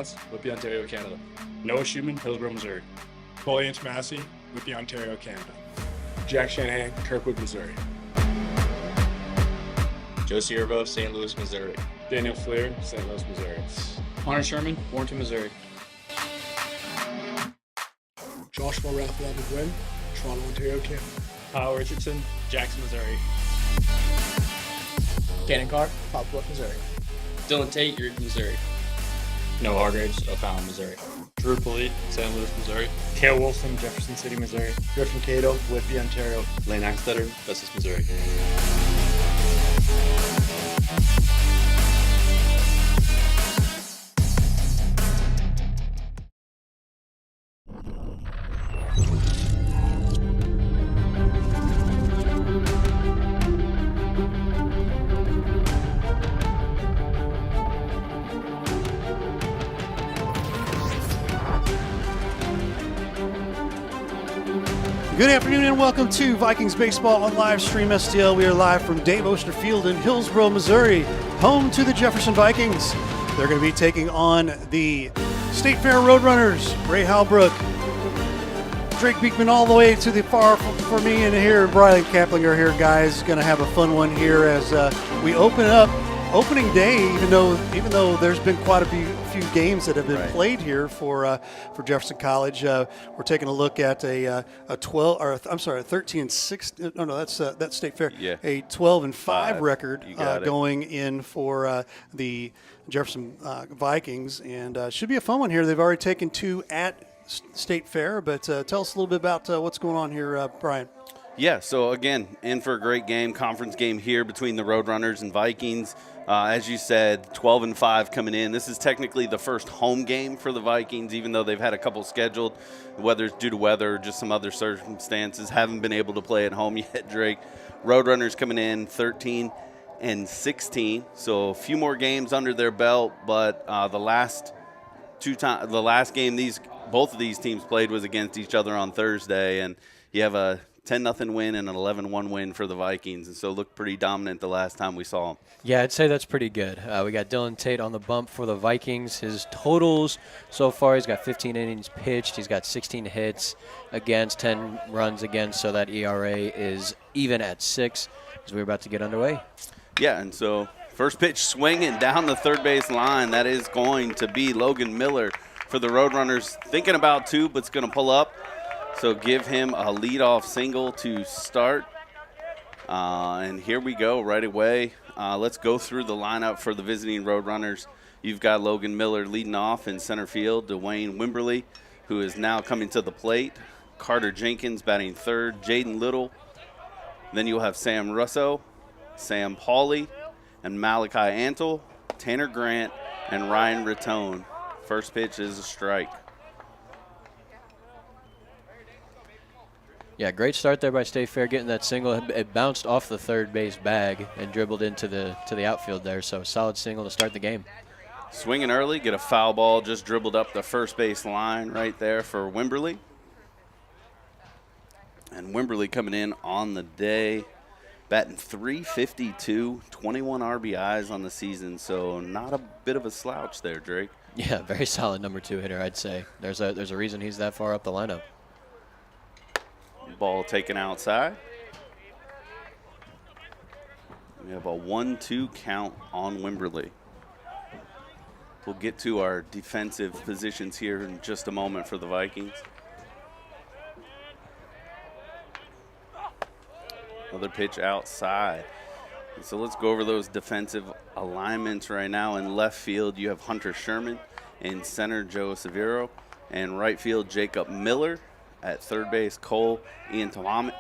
Watts, Whitby, Ontario, Canada. Noah Schumann, Hillsborough, Missouri. Cole Massey, Whitby, Ontario, Canada. Jack Shanahan, Kirkwood, Missouri. Josie Irvo, St. Louis, Missouri. Daniel Fleer, St. Louis, Missouri. Hunter Sherman, Warrenton, Missouri. Joshua Raphael McGuinn, Toronto, Ontario, Canada. Kyle Richardson, Jackson, Missouri. Cannon Carr, Poplar, Missouri. Dylan Tate, Uribe, Missouri. Noah Hargraves, O'Fallon, Missouri. Drew Polite, St. Louis, Missouri. Kale Wilson, Jefferson City, Missouri. Griffin Cato, Whitby, Ontario. Lane Axtetter, Festus, Missouri. Good afternoon and welcome to Vikings Baseball on live stream STL. We are live from Dave Oster Field in Hillsborough, Missouri, home to the Jefferson Vikings. They're going to be taking on the State Fair Roadrunners. Ray Halbrook, Drake Beekman all the way to the far for me, and here Brian Kaplinger here, guys. Going to have a fun one here as we open up opening day. Even though there's been quite a few games that have been played here for Jefferson College, we're taking a look at a 13-6. No, that's State Fair. Yeah. A 12-5 record going it. in for the Jefferson Vikings, and should be a fun one here. They've already taken 2 at State Fair, but tell us a little bit about what's going on here, Brian. Yeah, so again, in for a great game, conference game here between the Roadrunners and Vikings. As you said, 12-5 coming in. This is technically the first home game for the Vikings, even though they've had a couple scheduled, whether it's due to weather or just some other circumstances. Haven't been able to play at home yet, Drake. Roadrunners coming in 13-16, so a few more games under their belt, but the last game both of these teams played was against each other on Thursday, and you have a 10-0 win and an 11-1 win for the Vikings, and so looked pretty dominant the last time we saw them. Yeah, I'd say that's pretty good. We got Dylan Tate on the bump for the Vikings. His totals so far, he's got 15 innings pitched. He's got 16 hits against, 10 runs against, so that ERA is even at 6 as we're about to get underway. Yeah, and so first pitch swinging down the third base line. That is going to be Logan Miller for the Roadrunners. Thinking about 2, but it's going to pull up. So give him a leadoff single to start. And here we go right away. Let's go through the lineup for the visiting Roadrunners. You've got Logan Miller leading off in center field. Dwayne Wimberly, who is now coming to the plate. Carter Jenkins batting third. Jaden Little. Then you'll have Sam Russo, Sam Pauley, and Malachi Antle, Tanner Grant, and Ryan Rattone. First pitch is a strike. Yeah, great start there by State Fair getting that single. It bounced off the third base bag and dribbled into the outfield there, so solid single to start the game. Swinging early, get a foul ball, just dribbled up the first base line right there for Wimberly. And Wimberly coming in on the day, batting .352, 21 RBIs on the season, so not a bit of a slouch there, Drake. Yeah, very solid number 2 hitter, I'd say. There's a reason he's that far up the lineup. Ball taken outside. We have a 1-2 count on Wimberly. We'll get to our defensive positions here in just a moment for the Vikings. Another pitch outside. So let's go over those defensive alignments right now. In left field, you have Hunter Sherman. In center, Joe Severo. And right field, Jacob Miller. At third base, Cole Ian Tomasi.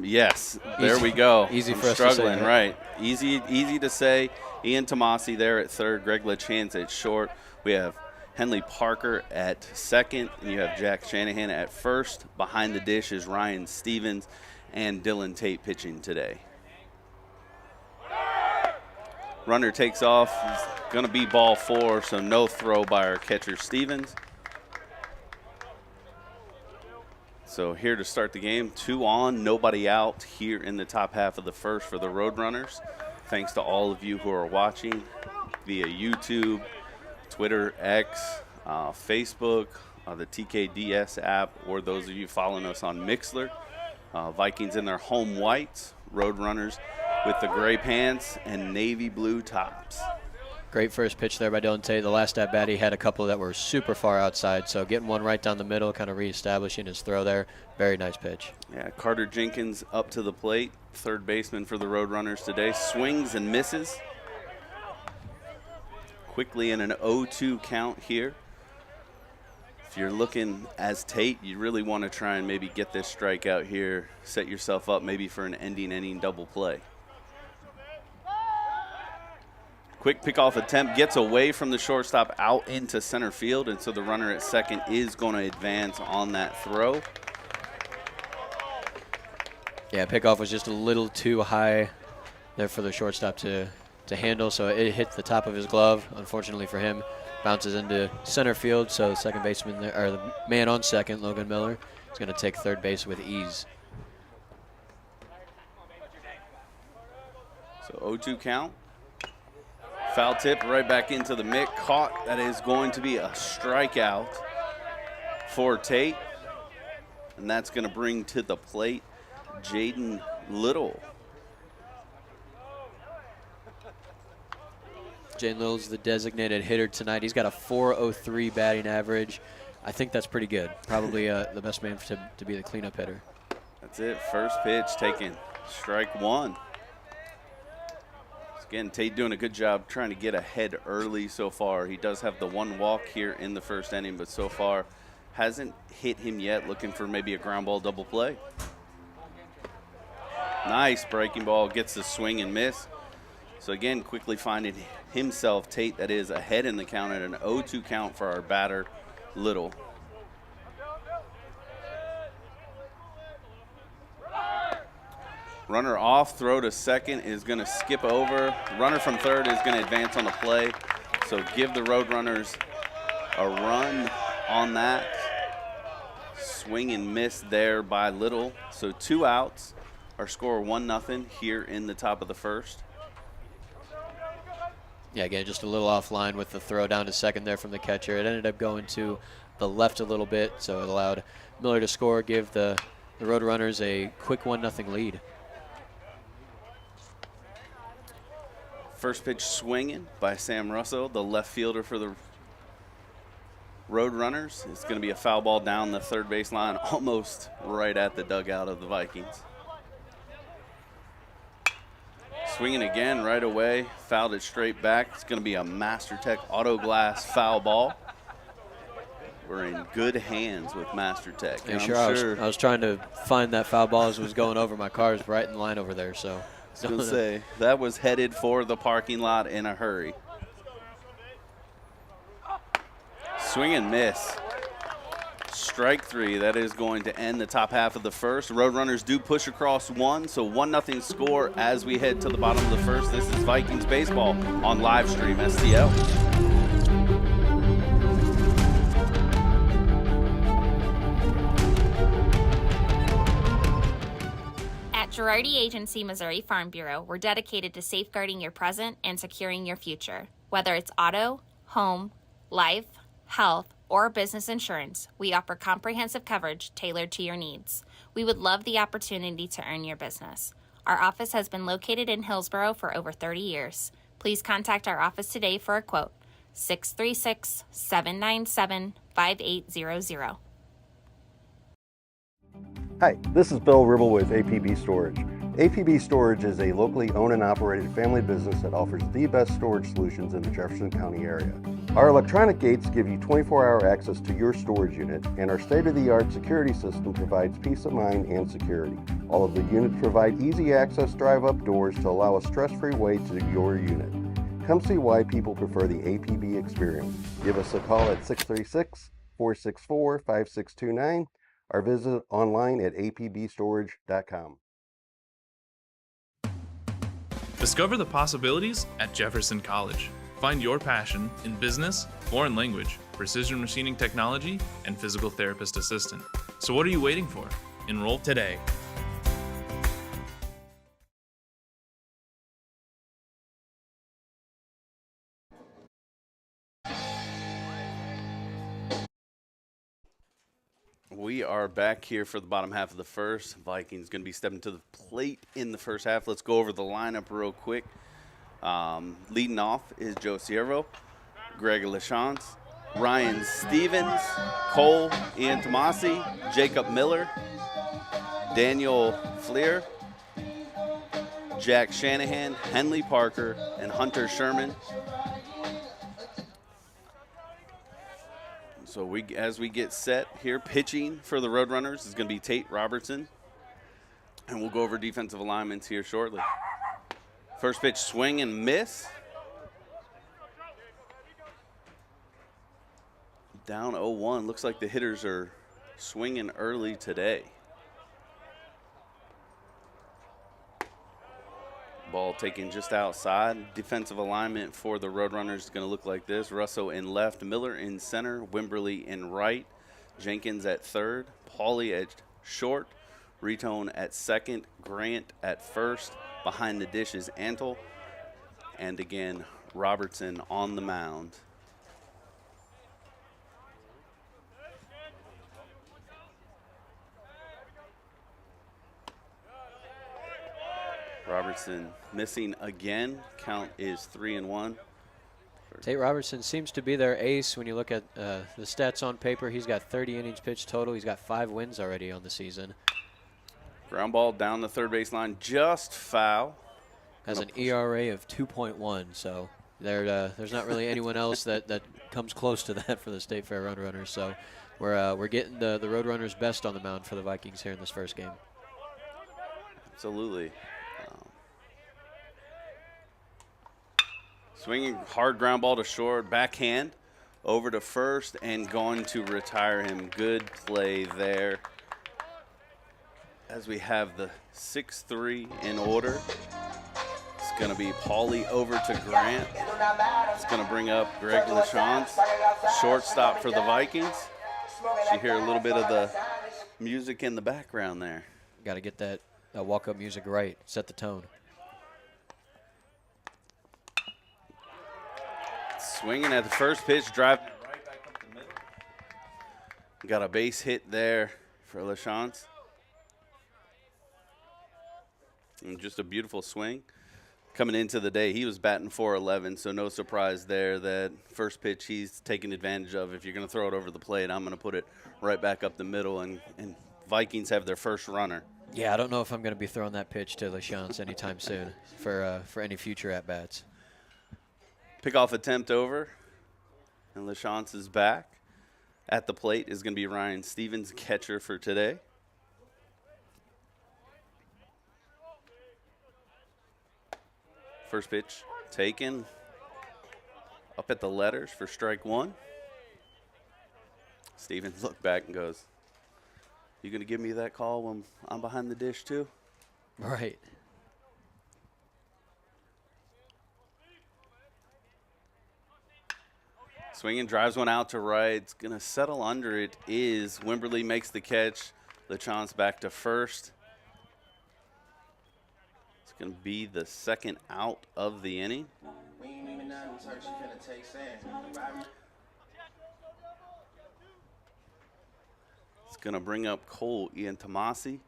Yes, there we go. Easy I'm for us struggling, to say. Right. Easy to say. Ian Tomasi there at third. Greg LaChance at short. We have Henley Parker at second. And you have Jack Shanahan at first. Behind the dish is Ryan Stevens and Dylan Tate pitching today. Runner takes off. It's going to be ball 4, so no throw by our catcher Stevens. So here to start the game, 2 on, nobody out here in the top half of the first for the Roadrunners. Thanks to all of you who are watching via YouTube, Twitter, X, Facebook, the TKDS app, or those of you following us on Mixler. Vikings in their home whites, Roadrunners with the gray pants and navy blue tops. Great first pitch there by Dylan Tate. The last at bat, he had a couple that were super far outside, so getting one right down the middle, kind of reestablishing his throw there. Very nice pitch. Yeah, Carter Jenkins up to the plate, third baseman for the Roadrunners today. Swings and misses. Quickly in an 0-2 count here. If you're looking as Tate, you really want to try and maybe get this strikeout here, set yourself up maybe for an ending inning double play. Quick pickoff attempt, gets away from the shortstop out into center field, and so the runner at second is going to advance on that throw. Yeah, pickoff was just a little too high there for the shortstop to handle, so it hit the top of his glove. Unfortunately for him, bounces into center field, so the second baseman there, or the man on second, Logan Miller, is going to take third base with ease. So 0-2 count. Foul tip right back into the mitt. Caught. That is going to be a strikeout for Tate. And that's going to bring to the plate Jaden Little. Jaden Little's the designated hitter tonight. He's got a .403 batting average. I think that's pretty good. Probably the best man to be the cleanup hitter. That's it. First pitch taken. Strike one. Again, Tate doing a good job trying to get ahead early so far. He does have the one walk here in the first inning, but so far hasn't hit him yet. Looking for maybe a ground ball double play. Nice breaking ball, gets the swing and miss. So again, quickly finding himself, Tate, that is ahead in the count at an 0-2 count for our batter, Little. Runner off, throw to second is going to skip over. Runner from third is going to advance on the play. So give the Roadrunners a run on that. Swing and miss there by Little. So 2 outs. Our score 1-0 here in the top of the first. Yeah, again, just a little offline with the throw down to second there from the catcher. It ended up going to the left a little bit, so it allowed Miller to score, give the Roadrunners a quick 1-0 lead. First pitch swinging by Sam Russell, the left fielder for the Roadrunners. It's going to be a foul ball down the third base line, almost right at the dugout of the Vikings. Swinging again right away, fouled it straight back. It's going to be a MasterTech Auto Glass foul ball. We're in good hands with MasterTech. Yeah, sure. I was trying to find that foul ball as it was going over. My car's right in line over there, so. I was going to say, that was headed for the parking lot in a hurry. Swing and miss. Strike 3. That is going to end the top half of the first. Roadrunners do push across 1, so 1-0 score as we head to the bottom of the first. This is Vikings baseball on Livestream STL. At Girardi Agency Missouri Farm Bureau, we're dedicated to safeguarding your present and securing your future. Whether it's auto, home, life, health, or business insurance, we offer comprehensive coverage tailored to your needs. We would love the opportunity to earn your business. Our office has been located in Hillsborough for over 30 years. Please contact our office today for a quote, 636-797-5800. Hi, this is Bill Ribble with APB Storage. APB Storage is a locally owned and operated family business that offers the best storage solutions in the Jefferson County area. Our electronic gates give you 24-hour access to your storage unit, and our state-of-the-art security system provides peace of mind and security. All of the units provide easy access drive-up doors to allow a stress-free way to your unit. Come see why people prefer the APB experience. Give us a call at 636-464-5629 or visit online at apbstorage.com. Discover the possibilities at Jefferson College. Find your passion in business, foreign language, precision machining technology, and physical therapist assistant. So what are you waiting for? Enroll today. We are back here for the bottom half of the first. Vikings going to be stepping to the plate in the first half. Let's go over the lineup real quick. Leading off is Joe Siervo, Greg LaChance, Ryan Stevens, Cole Ian Tomasi, Jacob Miller, Daniel Fleer, Jack Shanahan, Henley Parker, and Hunter Sherman. So as we get set here, pitching for the Roadrunners is going to be Tate Robertson. And we'll go over defensive alignments here shortly. First pitch, swing and miss. Down 0-1. Looks like the hitters are swinging early today. Ball taken just outside. Defensive alignment for the Roadrunners is going to look like this. Russo in left, Miller in center, Wimberly in right, Jenkins at third, Pauly at short, Retone at second, Grant at first. Behind the dish is Antle. And again, Robertson on the mound. Robertson missing again. Count is 3-1. Tate Robertson seems to be their ace when you look at the stats on paper. He's got 30 innings pitched total. He's got 5 wins already on the season. Ground ball down the third base line, just foul. Has an ERA of 2.1, so there's not really anyone else that comes close to that for the State Fair Roadrunners. So we're getting the Roadrunners' best on the mound for the Vikings here in this first game. Absolutely. Swinging hard ground ball to short, backhand over to first and going to retire him. Good play there. As we have the 6-3 in order, it's going to be Pauly over to Grant. It's going to bring up Greg LaChance, shortstop for the Vikings. You hear a little bit of the music in the background there. Got to get that walk-up music right, set the tone. Swinging at the first pitch, driving right back up the middle. Got a base hit there for LaChance. And just a beautiful swing. Coming into the day, he was batting .411, so no surprise there that first pitch he's taking advantage of. If you're going to throw it over the plate, I'm going to put it right back up the middle, and Vikings have their first runner. Yeah, I don't know if I'm going to be throwing that pitch to LaChance anytime soon for any future at-bats. Pickoff attempt over, and LaChance is back. At the plate is going to be Ryan Stevens, catcher for today. First pitch taken up at the letters for strike one. Stevens looked back and goes, "You going to give me that call when I'm behind the dish too?" Right. Swinging, drives one out to right. It's going to settle under it is Wimberly makes the catch. LaChance back to first. It's going to be the second out of the inning. It's going to bring up Cole Ian Tomasi.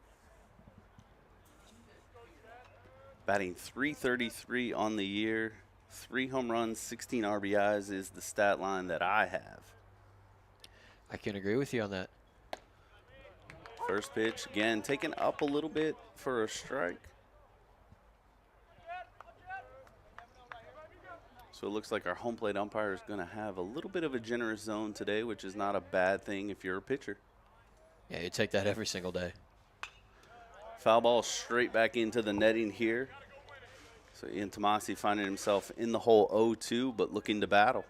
Batting .333 on the year. 3 home runs, 16 RBIs is the stat line that I have. I can agree with you on that. First pitch, again, taken up a little bit for a strike. So it looks like our home plate umpire is going to have a little bit of a generous zone today, which is not a bad thing if you're a pitcher. Yeah, you take that every single day. Foul ball straight back into the netting here. So Ian Tomasi finding himself in the hole 0-2, but looking to battle.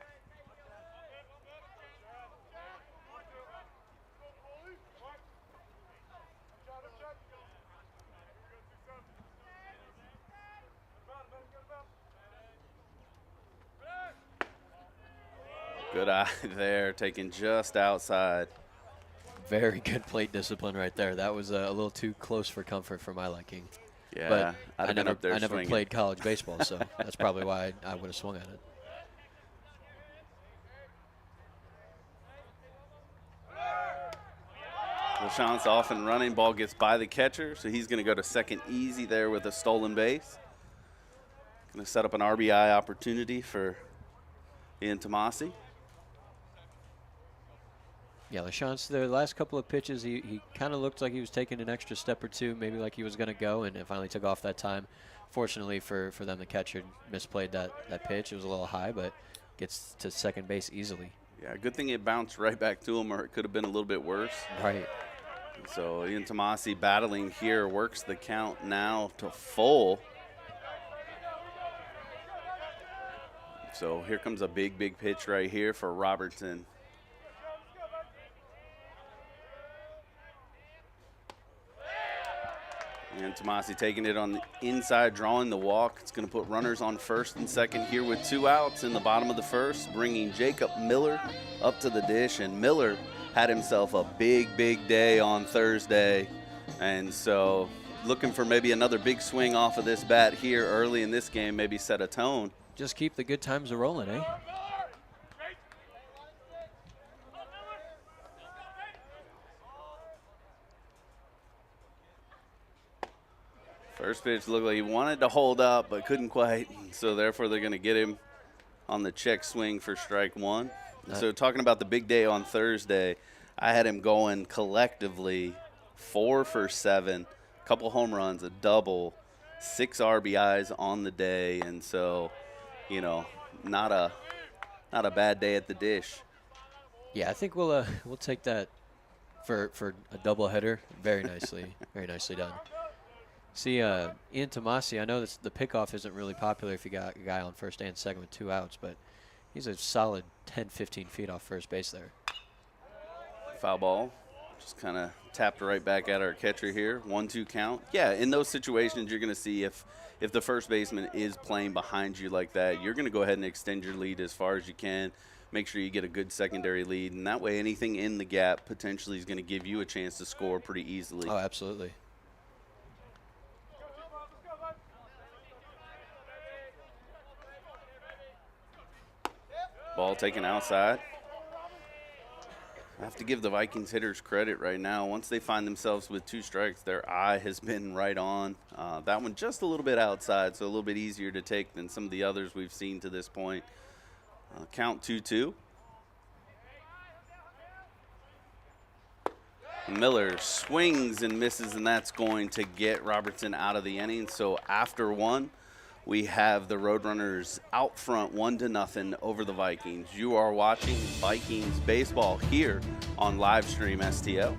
Good eye there, taken just outside. Very good plate discipline right there. That was a little too close for comfort for my liking. Yeah, but I never played college baseball, so that's probably why I would have swung at it. LaShant's off and running. Ball gets by the catcher, so he's going to go to second easy there with a stolen base. Going to set up an RBI opportunity for Ian Tomasi. Yeah, LaShant's the last couple of pitches, he kind of looked like he was taking an extra step or two, maybe like he was going to go, and it finally took off that time. Fortunately for them, the catcher misplayed that pitch. It was a little high, but gets to second base easily. Yeah, good thing it bounced right back to him, or it could have been a little bit worse. Right. So Ian Tomasi battling here, works the count now to full. So here comes a big pitch right here for Robertson. And Tomasi taking it on the inside, drawing the walk. It's going to put runners on first and second here with 2 outs in the bottom of the first, bringing Jacob Miller up to the dish. And Miller had himself a big day on Thursday. And so looking for maybe another big swing off of this bat here early in this game, maybe set a tone. Just keep the good times rolling, eh? First pitch looked like he wanted to hold up, but couldn't quite. So therefore, they're going to get him on the check swing for strike one. So talking about the big day on Thursday, I had him going collectively 4 for 7, a couple home runs, a double, 6 RBIs on the day, and so, you know, not a bad day at the dish. Yeah, I think we'll take that for a doubleheader. Very nicely, very nicely done. See, Ian Tomasi, I know the pickoff isn't really popular if you got a guy on first and second with 2 outs, but he's a solid 10, 15 feet off first base there. Foul ball. Just kind of tapped right back at our catcher here. 1-2 count. Yeah, in those situations, you're going to see if the first baseman is playing behind you like that, you're going to go ahead and extend your lead as far as you can. Make sure you get a good secondary lead, and that way anything in the gap potentially is going to give you a chance to score pretty easily. Oh, absolutely. Ball taken outside. I have to give the Vikings hitters credit right now. Once they find themselves with 2 strikes, their eye has been right on. That one just a little bit outside, so a little bit easier to take than some of the others we've seen to this point. Count 2-2. Miller swings and misses, and that's going to get Robertson out of the inning. So after 1, we have the Roadrunners out front 1-0 over the Vikings. You are watching Vikings baseball here on Livestream STL.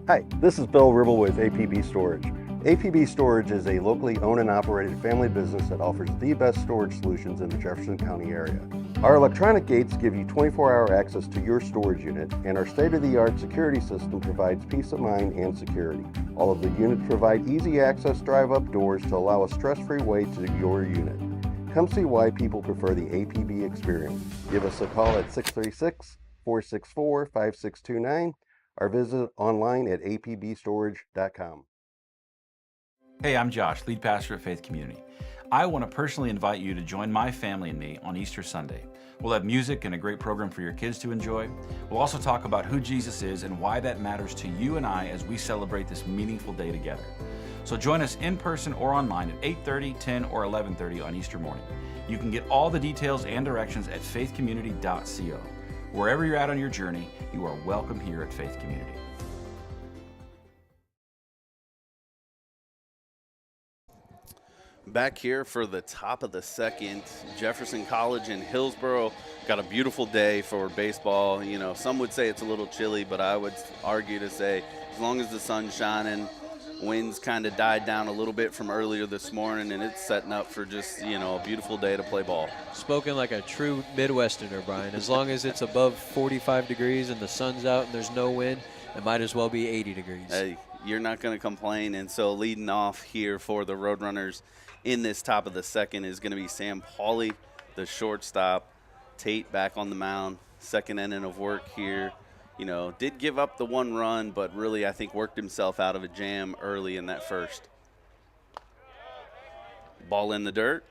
Hi, this is Bill Ribble with APB Storage. APB Storage is a locally owned and operated family business that offers the best storage solutions in the Jefferson County area. Our electronic gates give you 24-hour access to your storage unit, and our state-of-the-art security system provides peace of mind and security. All of the units provide easy access drive-up doors to allow a stress-free way to your unit. Come see why people prefer the APB experience. Give us a call at 636-464-5629 or visit online at apbstorage.com. Hey, I'm Josh, lead pastor at Faith Community. I want to personally invite you to join my family and me on Easter Sunday. We'll have music and a great program for your kids to enjoy. We'll also talk about who Jesus is and why that matters to you and I as we celebrate this meaningful day together. So join us in person or online at 8:30, 10, or 11:30 on Easter morning. You can get all the details and directions at faithcommunity.co. Wherever you're at on your journey, you are welcome here at Faith Community. Back here for the top of the second, Jefferson College in Hillsboro got a beautiful day for baseball. You know, some would say it's a little chilly, but I would argue to say as long as the sun's shining, winds kind of died down a little bit from earlier this morning, and it's setting up for just, you know, a beautiful day to play ball. Spoken like a true Midwesterner, Brian. As long as it's above 45 degrees and the sun's out and there's no wind, it might as well be 80 degrees. Hey, you're not going to complain. And so leading off here for the Roadrunners in this top of the second is going to be Sam Pauley, the shortstop. Tate back on the mound, second inning of work here. You know, did give up the 1 run, but really I think worked himself out of a jam early in that first. Ball in the dirt.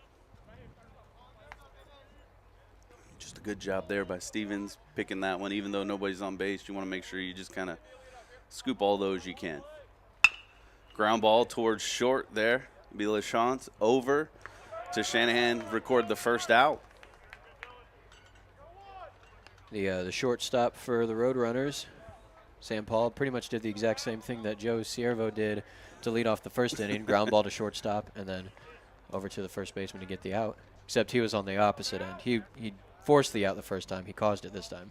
Just a good job there by Stevens picking that one. Even though nobody's on base, you want to make sure you just kind of scoop all those you can. Ground ball towards short there. Be LaChance over to Shanahan, record the first out. The shortstop for the Roadrunners, Sam Paul, pretty much did the exact same thing that Joe Ciervo did to lead off the first inning. Ground ball to shortstop and then over to the first baseman to get the out. Except he was on the opposite end. He forced the out the first time. He caused it this time.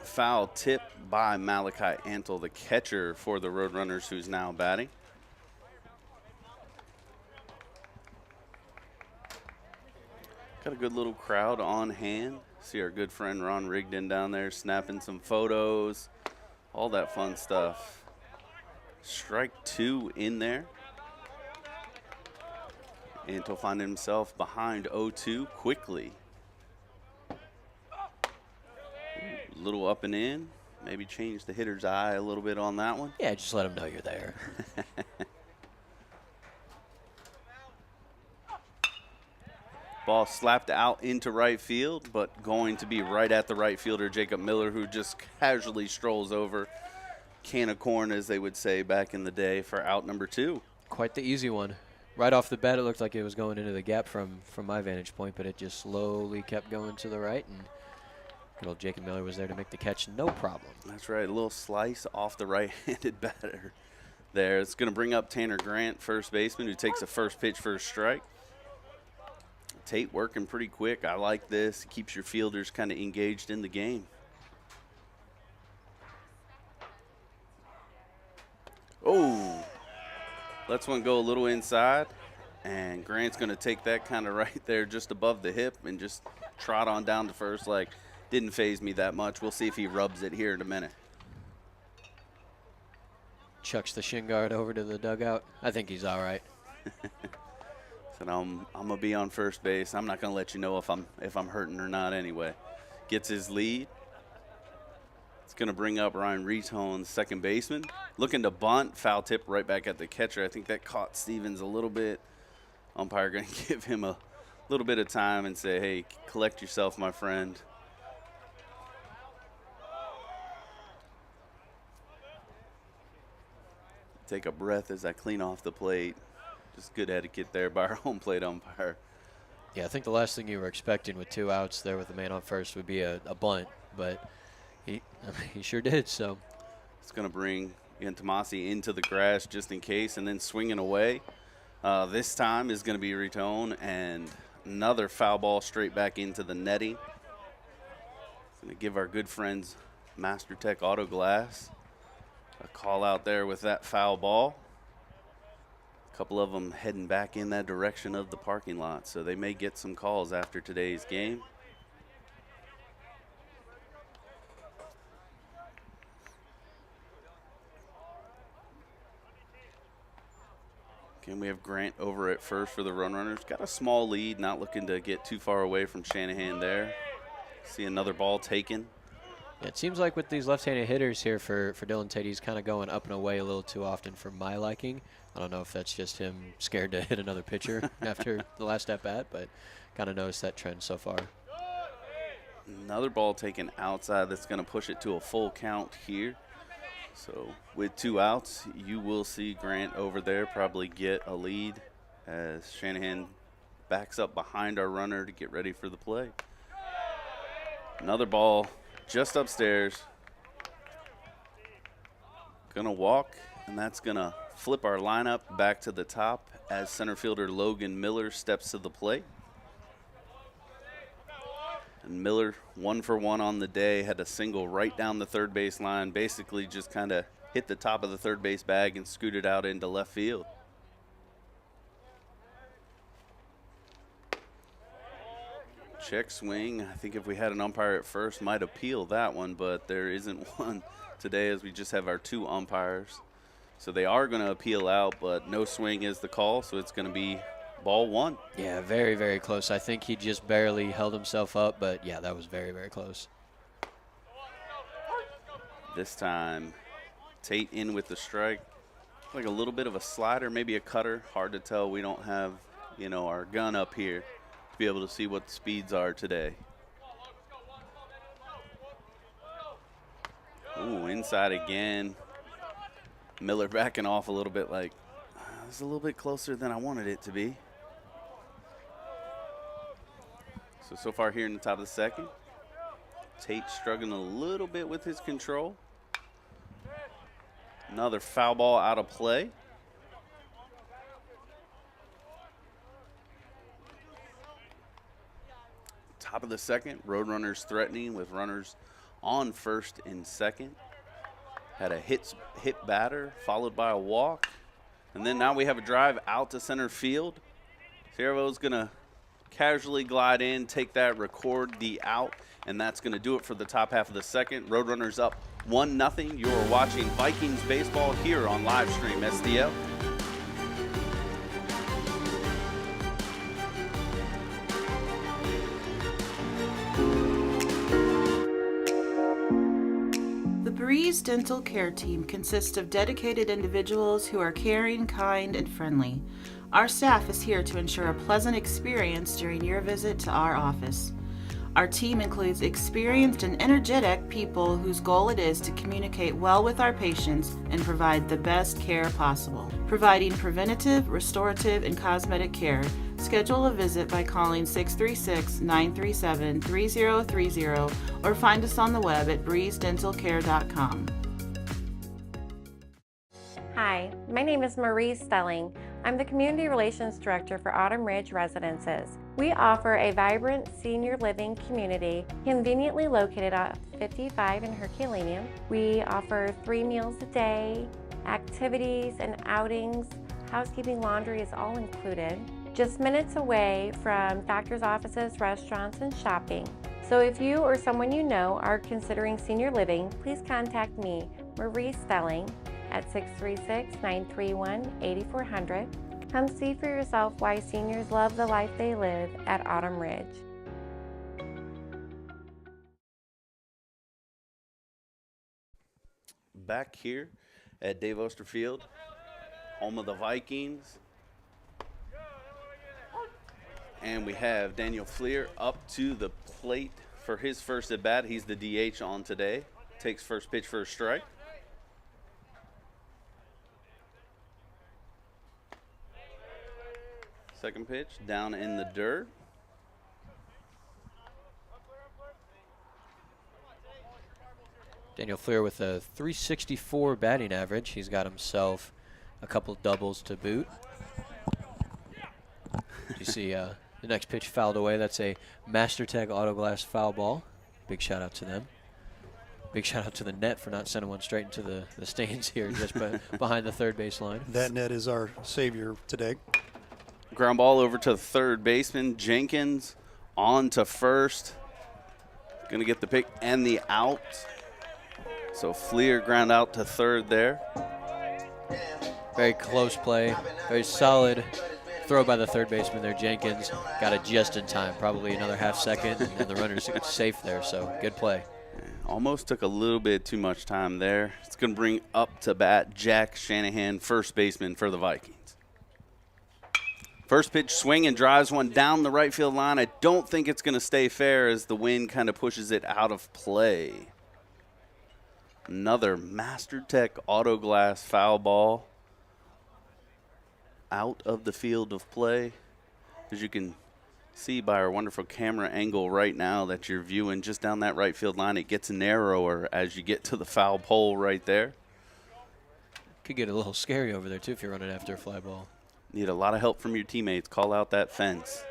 Foul tip by Malachi Antle, the catcher for the Roadrunners, who's now batting. Got a good little crowd on hand. See our good friend Ron Rigdon down there snapping some photos, all that fun stuff. Strike 2 in there. Antle finding himself behind 0-2 quickly. A little up and in. Maybe change the hitter's eye a little bit on that one. Yeah, just let him know you're there. Ball slapped out into right field, but going to be right at the right fielder, Jacob Miller, who just casually strolls over. Can of corn, as they would say back in the day, for out number 2. Quite the easy one. Right off the bat, it looked like it was going into the gap from my vantage point, but it just slowly kept going to the right, and good old Jacob Miller was there to make the catch, no problem. That's right, a little slice off the right-handed batter there. It's going to bring up Tanner Grant, first baseman, who takes a first pitch for a strike. Tate working pretty quick. I like this. It keeps your fielders kind of engaged in the game. Oh, lets one go a little inside, and Grant's going to take that kind of right there just above the hip and just trot on down to first. Like, didn't phase me that much. We'll see if he rubs it here in a minute. Chucks the shin guard over to the dugout. I think he's all right. So I'm gonna be on first base. I'm not gonna let you know if I'm hurting or not anyway. Gets his lead. It's gonna bring up Ryan Retone, second baseman. Looking to bunt, foul tip right back at the catcher. I think that caught Stevens a little bit. Umpire gonna give him a little bit of time and say, hey, collect yourself, my friend. Take a breath as I clean off the plate. Just good etiquette there by our home plate umpire. Yeah, I think the last thing you were expecting with 2 outs there with the man on first would be a bunt, but he sure did. So it's going to bring Ian Tomasi into the grass just in case, and then swinging away. This time is going to be Retone, and another foul ball straight back into the netting. It's going to give our good friends Master Tech Auto Glass a call out there with that foul ball. A couple of them heading back in that direction of the parking lot, so they may get some calls after today's game. Again, we have Grant over at first for the Roadrunners. Got a small lead, not looking to get too far away from Shanahan there. See another ball taken. Yeah, it seems like with these left-handed hitters here for Dylan Tate, he's kind of going up and away a little too often for my liking. I don't know if that's just him scared to hit another pitcher after the last at-bat, but kind of noticed that trend so far. Another ball taken outside that's going to push it to a full count here. So with 2 outs, you will see Grant over there probably get a lead as Shanahan backs up behind our runner to get ready for the play. Another ball just upstairs. Gonna walk, and that's gonna flip our lineup back to the top as center fielder Logan Miller steps to the plate. And Miller, 1 for 1 on the day, had a single right down the third base line, basically just kind of hit the top of the third base bag and scooted out into left field. Check swing. I think if we had an umpire at first, might appeal that one, but there isn't one today as we just have our 2 umpires. So they are going to appeal out, but no swing is the call, so it's going to be ball 1. Yeah, very, very close. I think he just barely held himself up, but yeah, that was very, very close. This time, Tate in with the strike. Like a little bit of a slider, maybe a cutter. Hard to tell. We don't have, our gun up here to be able to see what the speeds are today. Ooh, inside again. Miller backing off a little bit, like, it's a little bit closer than I wanted it to be. So far here in the top of the second, Tate struggling a little bit with his control. Another foul ball out of play. Top of the second, Roadrunners threatening with runners on first and second. Had a hit batter followed by a walk. And then now we have a drive out to center field. Cervo's going to casually glide in, take that, record the out, and that's going to do it for the top half of the second. Roadrunners up 1-0. You're watching Vikings baseball here on Livestream STL. The Breeze Dental Care Team consists of dedicated individuals who are caring, kind, and friendly. Our staff is here to ensure a pleasant experience during your visit to our office. Our team includes experienced and energetic people whose goal it is to communicate well with our patients and provide the best care possible. Providing preventative, restorative, and cosmetic care. Schedule a visit by calling 636-937-3030 or find us on the web at breezedentalcare.com. Hi, my name is Marie Stelling. I'm the Community Relations Director for Autumn Ridge Residences. We offer a vibrant senior living community conveniently located at 55 in Herculaneum. We offer 3 meals a day, activities and outings. Housekeeping, laundry is all included. Just minutes away from doctor's offices, restaurants, and shopping. So if you or someone you know are considering senior living, please contact me, Marie Stelling, at 636-931-8400. Come see for yourself why seniors love the life they live at Autumn Ridge. Back here at Dave Oster Field, home of the Vikings. And we have Daniel Fleer up to the plate for his first at bat. He's the DH on today. Takes first pitch for a strike. Second pitch down in the dirt. Daniel Fleer with a .364 batting average. He's got himself a couple doubles to boot. You see the next pitch fouled away. That's a MasterTech Autoglass foul ball. Big shout out to them. Big shout out to the net for not sending one straight into the stands here just behind the third base line. That net is our savior today. Ground ball over to the third baseman. Jenkins on to first. Going to get the pick and the out. So Fleer ground out to third there. Very close play. Very solid throw by the third baseman there. Jenkins got it just in time. Probably another half second, and the runner's safe there. So good play. Almost took a little bit too much time there. It's going to bring up to bat Jack Shanahan, first baseman for the Vikings. First pitch swing and drives one down the right field line. I don't think it's going to stay fair as the wind kind of pushes it out of play. Another MasterTech Autoglass foul ball out of the field of play. As you can see by our wonderful camera angle right now that you're viewing just down that right field line, it gets narrower as you get to the foul pole right there. Could get a little scary over there, too, if you're running after a fly ball. Need a lot of help from your teammates. Call out that fence.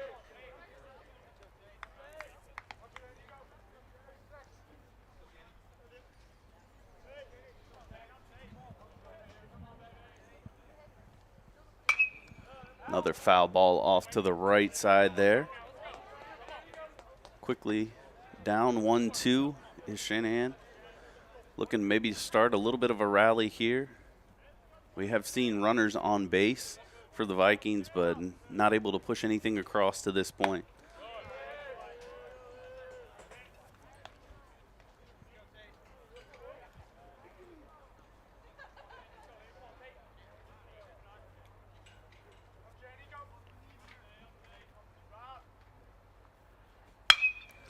Another foul ball off to the right side there. Quickly down 1-2 is Shanahan. Looking maybe to start a little bit of a rally here. We have seen runners on base for the Vikings, but not able to push anything across to this point.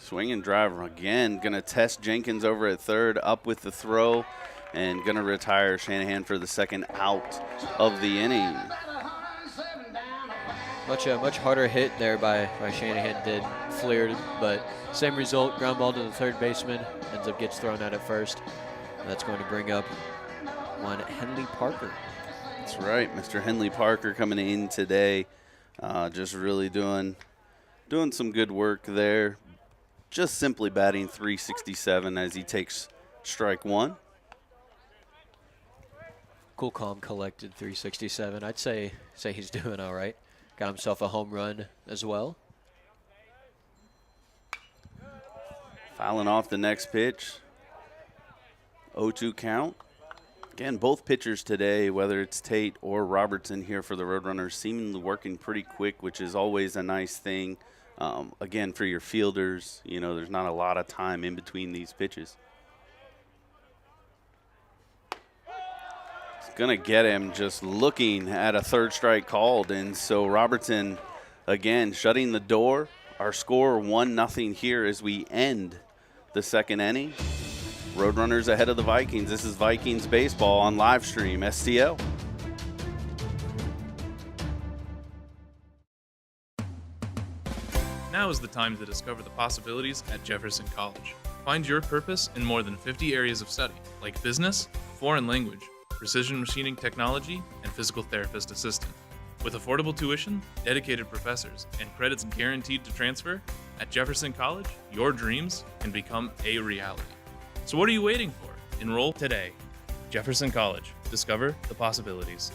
Swinging driver again. Going to test Jenkins over at third, up with the throw, and going to retire Shanahan for the second out of the inning. Much harder hit there by Shanahan did Fleer, but same result, ground ball to the third baseman, ends up gets thrown out at first. That's going to bring up one Henley Parker. That's right, Mr. Henley Parker coming in today, just really doing some good work there. Just simply batting .367 as he takes strike one. Cool, calm, collected .367. I'd say he's doing all right. Got himself a home run as well. Fouling off the next pitch. 0-2 count. Again, both pitchers today, whether it's Tate or Robertson here for the Roadrunners, seemingly working pretty quick, which is always a nice thing. Again, for your fielders, you know, there's not a lot of time in between these pitches. Going to get him just looking at a third strike called. And so Robertson, again, shutting the door. Our score 1-0 here as we end the second inning. Roadrunners ahead of the Vikings. This is Vikings baseball on live stream STL. Now is the time to discover the possibilities at Jefferson College. Find your purpose in more than 50 areas of study, like business, foreign language, precision machining technology, and physical therapist assistant. With affordable tuition, dedicated professors, and credits guaranteed to transfer, at Jefferson College, your dreams can become a reality. So what are you waiting for? Enroll today. Jefferson College. Discover the possibilities.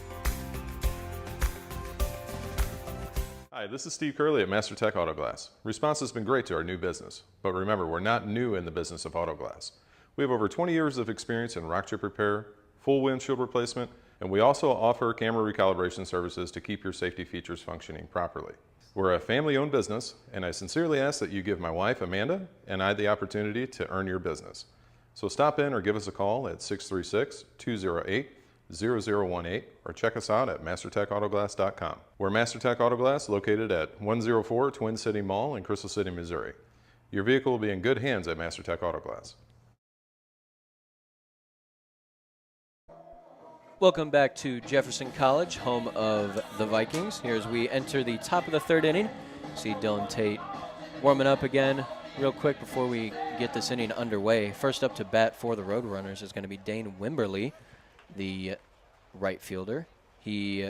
Hi, this is Steve Curley at MasterTech Auto Glass. Response has been great to our new business, but remember, we're not new in the business of auto glass. We have over 20 years of experience in rock chip repair, full windshield replacement, and we also offer camera recalibration services to keep your safety features functioning properly. We're a family-owned business, and I sincerely ask that you give my wife, Amanda, and I the opportunity to earn your business. So stop in or give us a call at 636-208-0018 or check us out at mastertechautoglass.com. We're MasterTech Auto Glass located at 104 Twin City Mall in Crystal City, Missouri. Your vehicle will be in good hands at MasterTech Auto Glass. Welcome back to Jefferson College, home of the Vikings. Here as we enter the top of the third inning, see Dylan Tate warming up again. Real quick before we get this inning underway, first up to bat for the Roadrunners is going to be Dane Wimberly, the right fielder. He,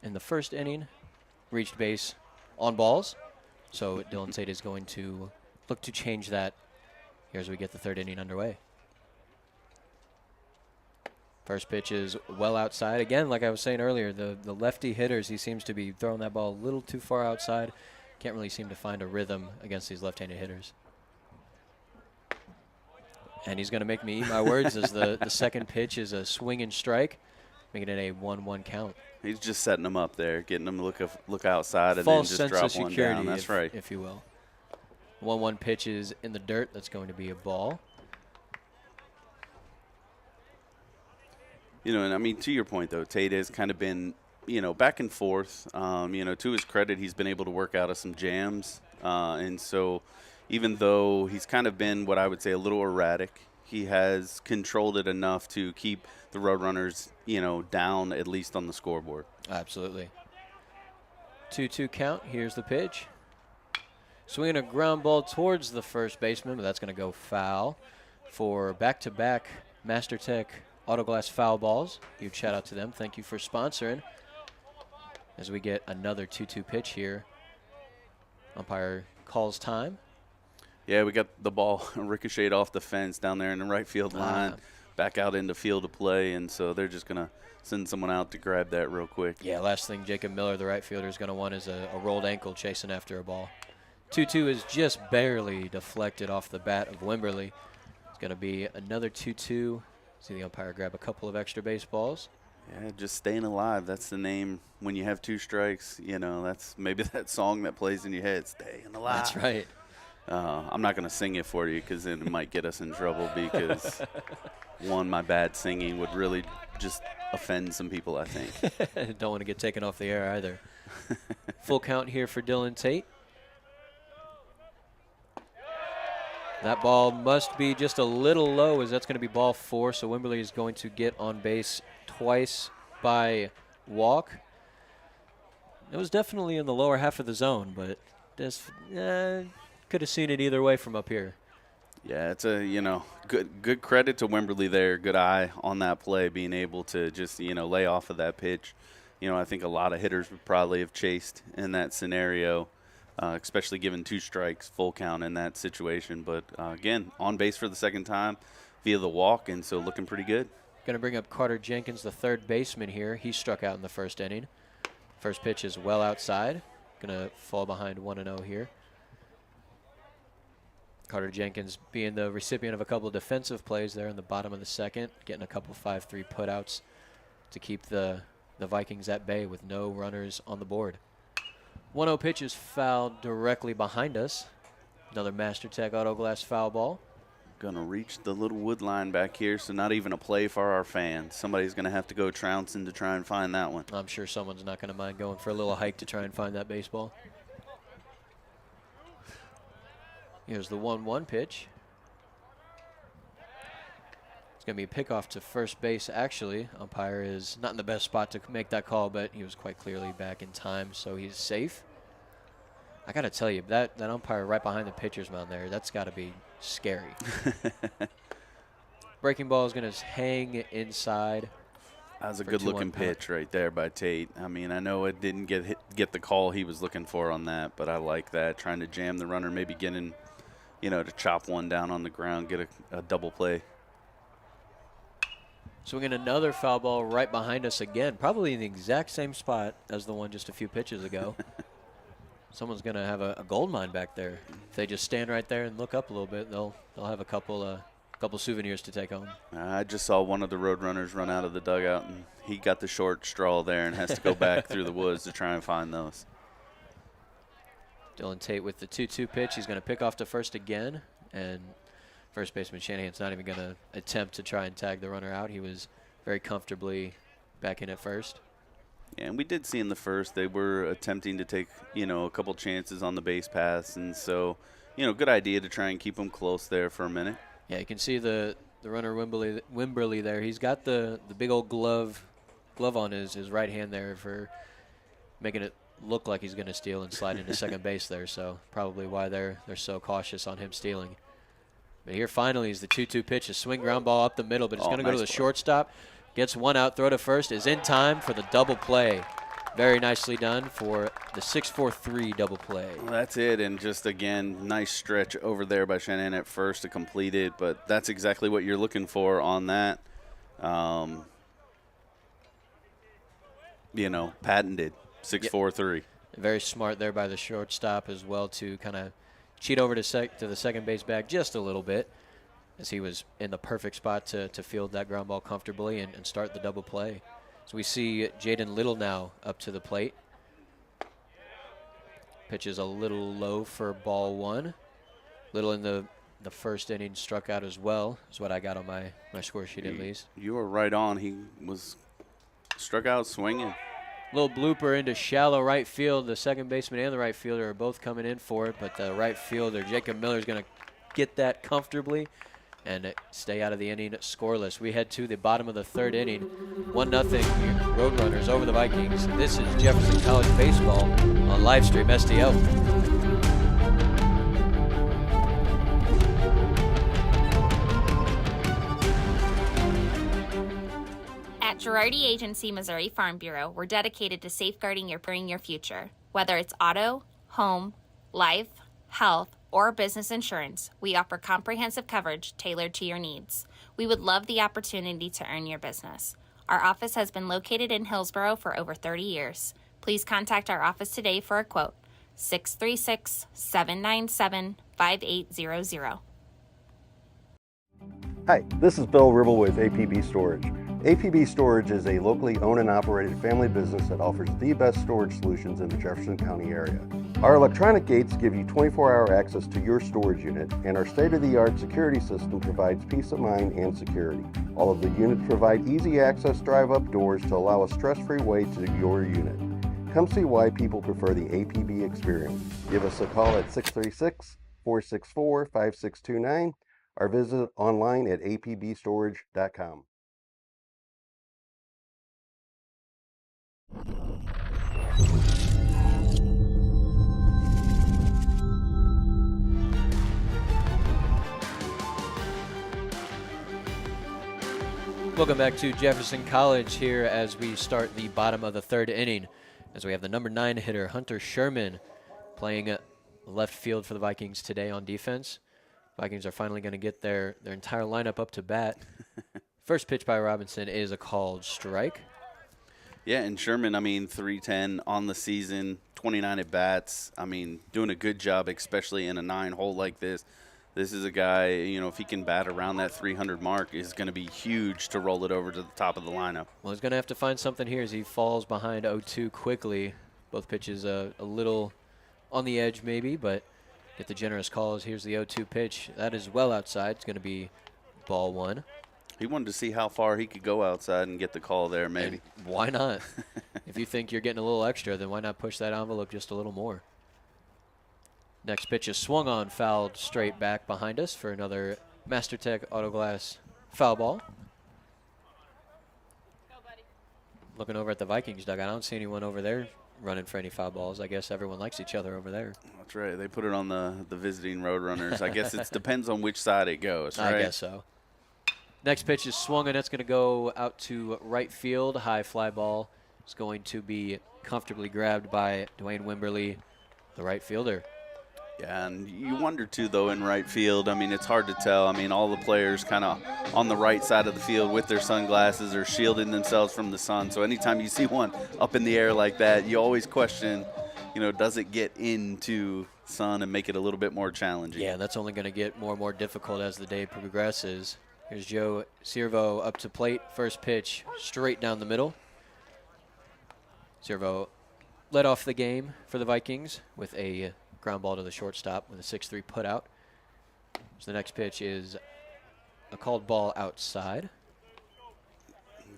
in the first inning, reached base on balls, so Dylan Tate is going to look to change that here as we get the third inning underway. First pitch is well outside. Again, like I was saying earlier, the lefty hitters, he seems to be throwing that ball a little too far outside. Can't really seem to find a rhythm against these left-handed hitters. And he's going to make me eat my words as the second pitch is a swing and strike, making it a 1-1 count. He's just setting them up there, getting them to look outside and False then just sense drop of one security, down. That's right. if you will. 1-1 pitch is in the dirt. That's going to be a ball. You know, and I mean, to your point, though, Tate has kind of been, you know, back and forth. You know, to his credit, he's been able to work out of some jams. And so even though he's kind of been what I would say a little erratic, he has controlled it enough to keep the Roadrunners, you know, down at least on the scoreboard. Absolutely. 2-2 count. Here's the pitch. Swinging a ground ball towards the first baseman, but that's going to go foul for back-to-back MasterTech Auto Glass foul balls. Huge shout out to them. Thank you for sponsoring. As we get another 2-2 pitch here. Umpire calls time. Yeah, we got the ball ricocheted off the fence down there in the right field line, back out into field of play, and so they're just going to send someone out to grab that real quick. Yeah, last thing Jacob Miller, the right fielder, is going to want is a rolled ankle chasing after a ball. 2-2 is just barely deflected off the bat of Wimberly. It's going to be another 2-2. See the umpire grab a couple of extra baseballs. Yeah, just staying alive. That's the name when you have two strikes. You know, that's maybe that song that plays in your head, Staying Alive. That's right. I'm not going to sing it for you because then it might get us in trouble because, one, my bad singing would really just offend some people, I think. Don't want to get taken off the air either. Full count here for Dylan Tate. That ball must be just a little low, as that's going to be ball 4, so Wimberley is going to get on base twice by walk. It was definitely in the lower half of the zone, but this could have seen it either way from up here. Yeah, it's a, good credit to Wimberley there. Good eye on that play, being able to just, lay off of that pitch. I think a lot of hitters would probably have chased in that scenario, especially given 2 strikes, full count in that situation. But, again, on base for the second time via the walk, and so looking pretty good. Going to bring up Carter Jenkins, the third baseman here. He struck out in the first inning. First pitch is well outside. Going to fall behind 1-0 here. Carter Jenkins being the recipient of a couple of defensive plays there in the bottom of the second, getting a couple 5-3 putouts to keep the Vikings at bay with no runners on the board. 1-0 pitch is fouled directly behind us. Another MasterTech Auto Glass foul ball. Going to reach the little wood line back here, so not even a play for our fans. Somebody's going to have to go trouncing to try and find that one. I'm sure someone's not going to mind going for a little hike to try and find that baseball. Here's the 1-1 pitch. It's going to be a pickoff to first base, actually. Umpire is not in the best spot to make that call, but he was quite clearly back in time, so he's safe. I got to tell you, that umpire right behind the pitcher's mound there, that's got to be scary. Breaking ball is going to hang inside. That was a good-looking pitch right there by Tate. I mean, I know it didn't get the call he was looking for on that, but I like that. Trying to jam the runner, maybe getting, to chop one down on the ground, get a double play. Swinging another foul ball right behind us again, probably in the exact same spot as the one just a few pitches ago. Someone's going to have a gold mine back there. If they just stand right there and look up a little bit, they'll have a couple souvenirs to take home. I just saw one of the Roadrunners run out of the dugout, and he got the short straw there and has to go back through the woods to try and find those. Dylan Tate with the 2-2 pitch. He's going to pick off to first again, and first baseman Shanahan's not even going to attempt to try and tag the runner out. He was very comfortably back in at first. Yeah, and we did see in the first they were attempting to take, a couple chances on the base paths, and so, good idea to try and keep them close there for a minute. Yeah, you can see the runner Wimberley there. He's got the big old glove on his right hand there for making it look like he's going to steal and slide into second base there, so probably why they're so cautious on him stealing. But here finally is the 2-2 pitch, a swing ground ball up the middle, but it's going to go to the shortstop. Gets one out, throw to first, is in time for the double play. Very nicely done for the 6-4-3 double play. Well, that's it, and just, again, nice stretch over there by Shanahan at first to complete it, but that's exactly what you're looking for on that. Patented, 6-4-3. Yep. Very smart there by the shortstop as well to kind of cheat over to the second base bag just a little bit, as he was in the perfect spot to field that ground ball comfortably and start the double play. So we see Jaden Little now up to the plate. Pitch is a little low for ball 1. Little in the first inning struck out as well, is what I got on my score sheet at least. You were right on. He was struck out swinging. Little blooper into shallow right field. The second baseman and the right fielder are both coming in for it, but the right fielder, Jacob Miller, is going to get that comfortably and stay out of the inning scoreless. We head to the bottom of the third inning. 1-0 Roadrunners over the Vikings. This is Jefferson College Baseball on Livestream STL. At Girardi Agency Missouri Farm Bureau, we're dedicated to safeguarding your future. Whether it's auto, home, life, health, or business insurance, we offer comprehensive coverage tailored to your needs. We would love the opportunity to earn your business. Our office has been located in Hillsborough for over 30 years. Please contact our office today for a quote. 636-797-5800. Hi, this is Bill Ribble with APB Storage. APB Storage is a locally owned and operated family business that offers the best storage solutions in the Jefferson County area. Our electronic gates give you 24-hour access to your storage unit, and our state-of-the-art security system provides peace of mind and security. All of the units provide easy access drive-up doors to allow a stress-free way to your unit. Come see why people prefer the APB experience. Give us a call at 636-4 464-5629 or visit online at apbstorage.com. Welcome back to Jefferson College here as we start the bottom of the third inning, as we have the number 9 hitter, Hunter Sherman, playing left field for the Vikings today on defense. Vikings are finally going to get their entire lineup up to bat. First pitch by Robinson is a called strike. Yeah, and Sherman, I mean, 310 on the season, 29 at bats. I mean, doing a good job, especially in a 9-hole like this. This is a guy, you know, if he can bat around that 300 mark, is going to be huge to roll it over to the top of the lineup. Well, he's going to have to find something here as he falls behind 0-2 quickly. Both pitches a little on the edge maybe, but get the generous calls. Here's the 0-2 pitch. That is well outside. It's going to be ball 1. He wanted to see how far he could go outside and get the call there maybe. And why not? If you think you're getting a little extra, then why not push that envelope just a little more? Next pitch is swung on, fouled straight back behind us for another MasterTech Auto Glass foul ball. Looking over at the Vikings dugout, I don't see anyone over there running for any foul balls. I guess everyone likes each other over there. That's right. They put it on the visiting Roadrunners. I guess it depends on which side it goes, right? I guess so. Next pitch is swung, and that's going to go out to right field. High fly ball is going to be comfortably grabbed by Dwayne Wimberly, the right fielder. Yeah, and you wonder, too, though, in right field. I mean, it's hard to tell. I mean, all the players kind of on the right side of the field with their sunglasses are shielding themselves from the sun. So anytime you see one up in the air like that, you always question, you know, does it get into sun and make it a little bit more challenging? Yeah, that's only going to get more and more difficult as the day progresses. Here's Joe Ciervo up to plate. First pitch straight down the middle. Ciervo led off the game for the Vikings with a ground ball to the shortstop with a 6-3 put out. So the next pitch is a called ball outside.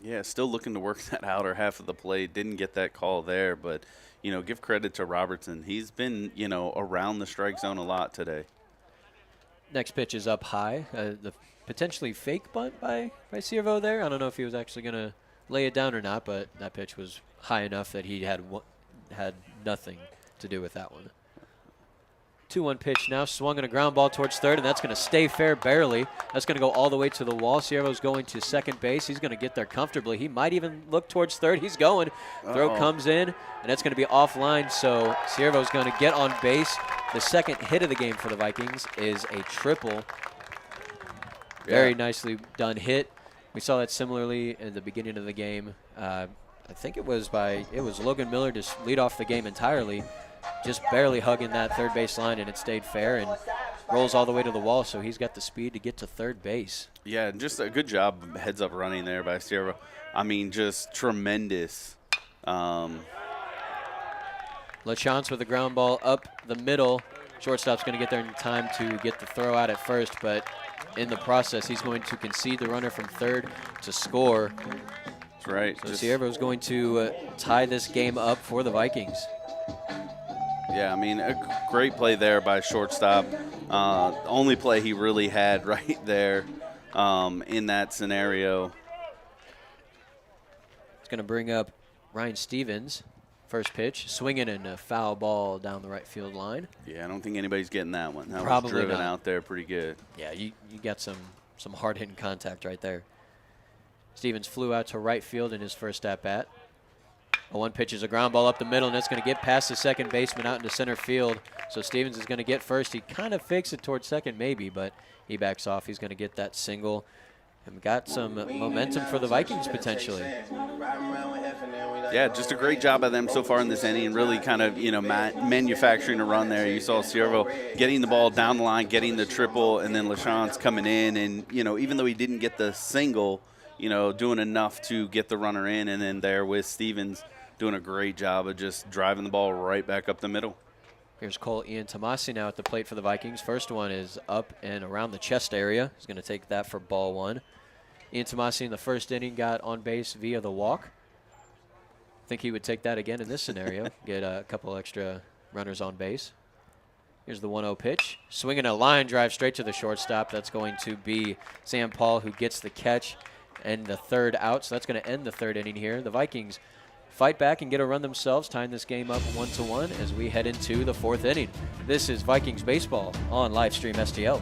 Yeah, still looking to work that outer half of the plate. Didn't get that call there, but, you know, give credit to Robertson. He's been, you know, around the strike zone a lot today. Next pitch is up high. The potentially fake bunt by Ciervo there. I don't know if he was actually going to lay it down or not, but that pitch was high enough that he had nothing to do with that one. 2-1 pitch now, swung on a ground ball towards third, and that's going to stay fair barely. That's going to go all the way to the wall. Ciervo's going to second base. He's going to get there comfortably. He might even look towards third. He's going. Throw comes in, and that's going to be offline, so Ciervo's going to get on base. The second hit of the game for the Vikings is a triple. Very nicely done hit. We saw that similarly in the beginning of the game. I think it was Logan Miller to lead off the game entirely. Just barely hugging that third base line, and it stayed fair and rolls all the way to the wall, so he's got the speed to get to third base. Yeah, just a good job heads-up running there by Ciervo. I mean, just tremendous. LaChance with a ground ball up the middle. Shortstop's going to get there in time to get the throw out at first, but in the process, he's going to concede the runner from third to score. That's right. So Ciervo's going to tie this game up for the Vikings. Yeah, I mean, a great play there by shortstop. Only play he really had right there in that scenario. It's going to bring up Ryan Stevens. First pitch, swinging and a foul ball down the right field line. Yeah, I don't think anybody's getting that one. That Probably was driven not. out there pretty good. Yeah, you got some hard-hitting contact right there. Stevens flew out to right field in his first at-bat. A 1 pitch is a ground ball up the middle, and that's going to get past the second baseman out into center field. So Stevens is going to get first. He kind of fakes it towards second maybe, but he backs off. He's going to get that single and got some momentum for the Vikings potentially. Yeah, just a great job by them so far in this inning, really kind of, you know, manufacturing a run there. You saw Ciervo getting the ball down the line, getting the triple, and then LaChance coming in. And, you know, even though he didn't get the single, you know, doing enough to get the runner in, and then there with Stevens doing a great job of just driving the ball right back up the middle. Here's Cole Ian Tomasi now at the plate for the Vikings. First one is up and around the chest area. He's going to take that for ball 1. Ian Tomasi in the first inning got on base via the walk. I think he would take that again in this scenario, get a couple extra runners on base. Here's the 1-0 pitch. Swinging a line drive straight to the shortstop. That's going to be Sam Paul who gets the catch and the third out. So that's going to end the third inning here. The Vikings fight back and get a run themselves, tying this game up 1-1 as we head into the fourth inning. This is Vikings baseball on Livestream STL.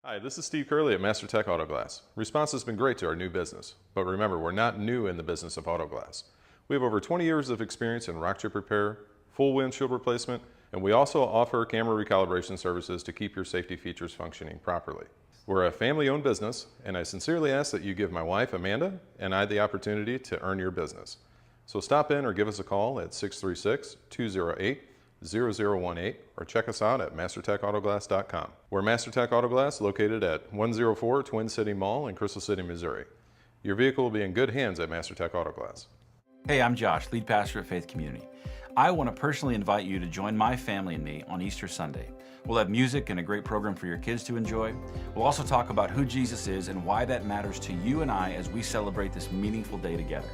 Hi, this is Steve Curley at Master Tech Auto Glass. Response has been great to our new business, but remember, we're not new in the business of auto glass. We have over 20 years of experience in rock chip repair, full windshield replacement, and we also offer camera recalibration services to keep your safety features functioning properly. We're a family-owned business, and I sincerely ask that you give my wife, Amanda, and I the opportunity to earn your business. So stop in or give us a call at 636-208-0018 or check us out at mastertechautoglass.com. We're Master Tech Auto Glass, located at 104 Twin City Mall in Crystal City, Missouri. Your vehicle will be in good hands at Master Tech Auto Glass. Hey, I'm Josh, lead pastor at Faith Community. I want to personally invite you to join my family and me on Easter Sunday. We'll have music and a great program for your kids to enjoy. We'll also talk about who Jesus is and why that matters to you and I as we celebrate this meaningful day together.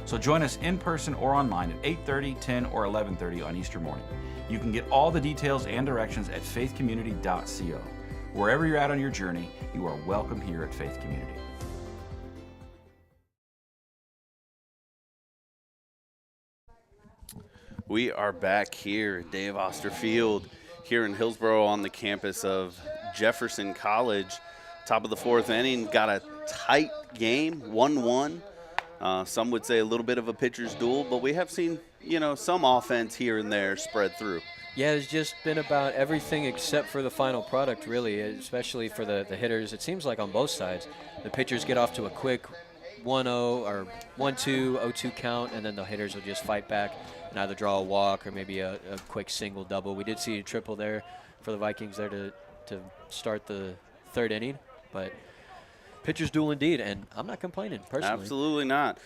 So join us in person or online at 8:30, 10, or 11:30 on Easter morning. You can get all the details and directions at faithcommunity.co. Wherever you're at on your journey, you are welcome here at Faith Community. We are back here at Dave Oster Field here in Hillsboro on the campus of Jefferson College. Top of the fourth inning, got a tight game, 1-1. Some would say a little bit of a pitcher's duel, but we have seen, some offense here and there spread through. Yeah, it's just been about everything except for the final product, really, especially for the hitters. It seems like on both sides, the pitchers get off to a quick 1-0 or 1-2, 0-2 count, and then the hitters will just fight back and either draw a walk or maybe a quick single double. We did see a triple there for the Vikings there to start the third inning, but pitcher's duel indeed, and I'm not complaining personally. Absolutely not.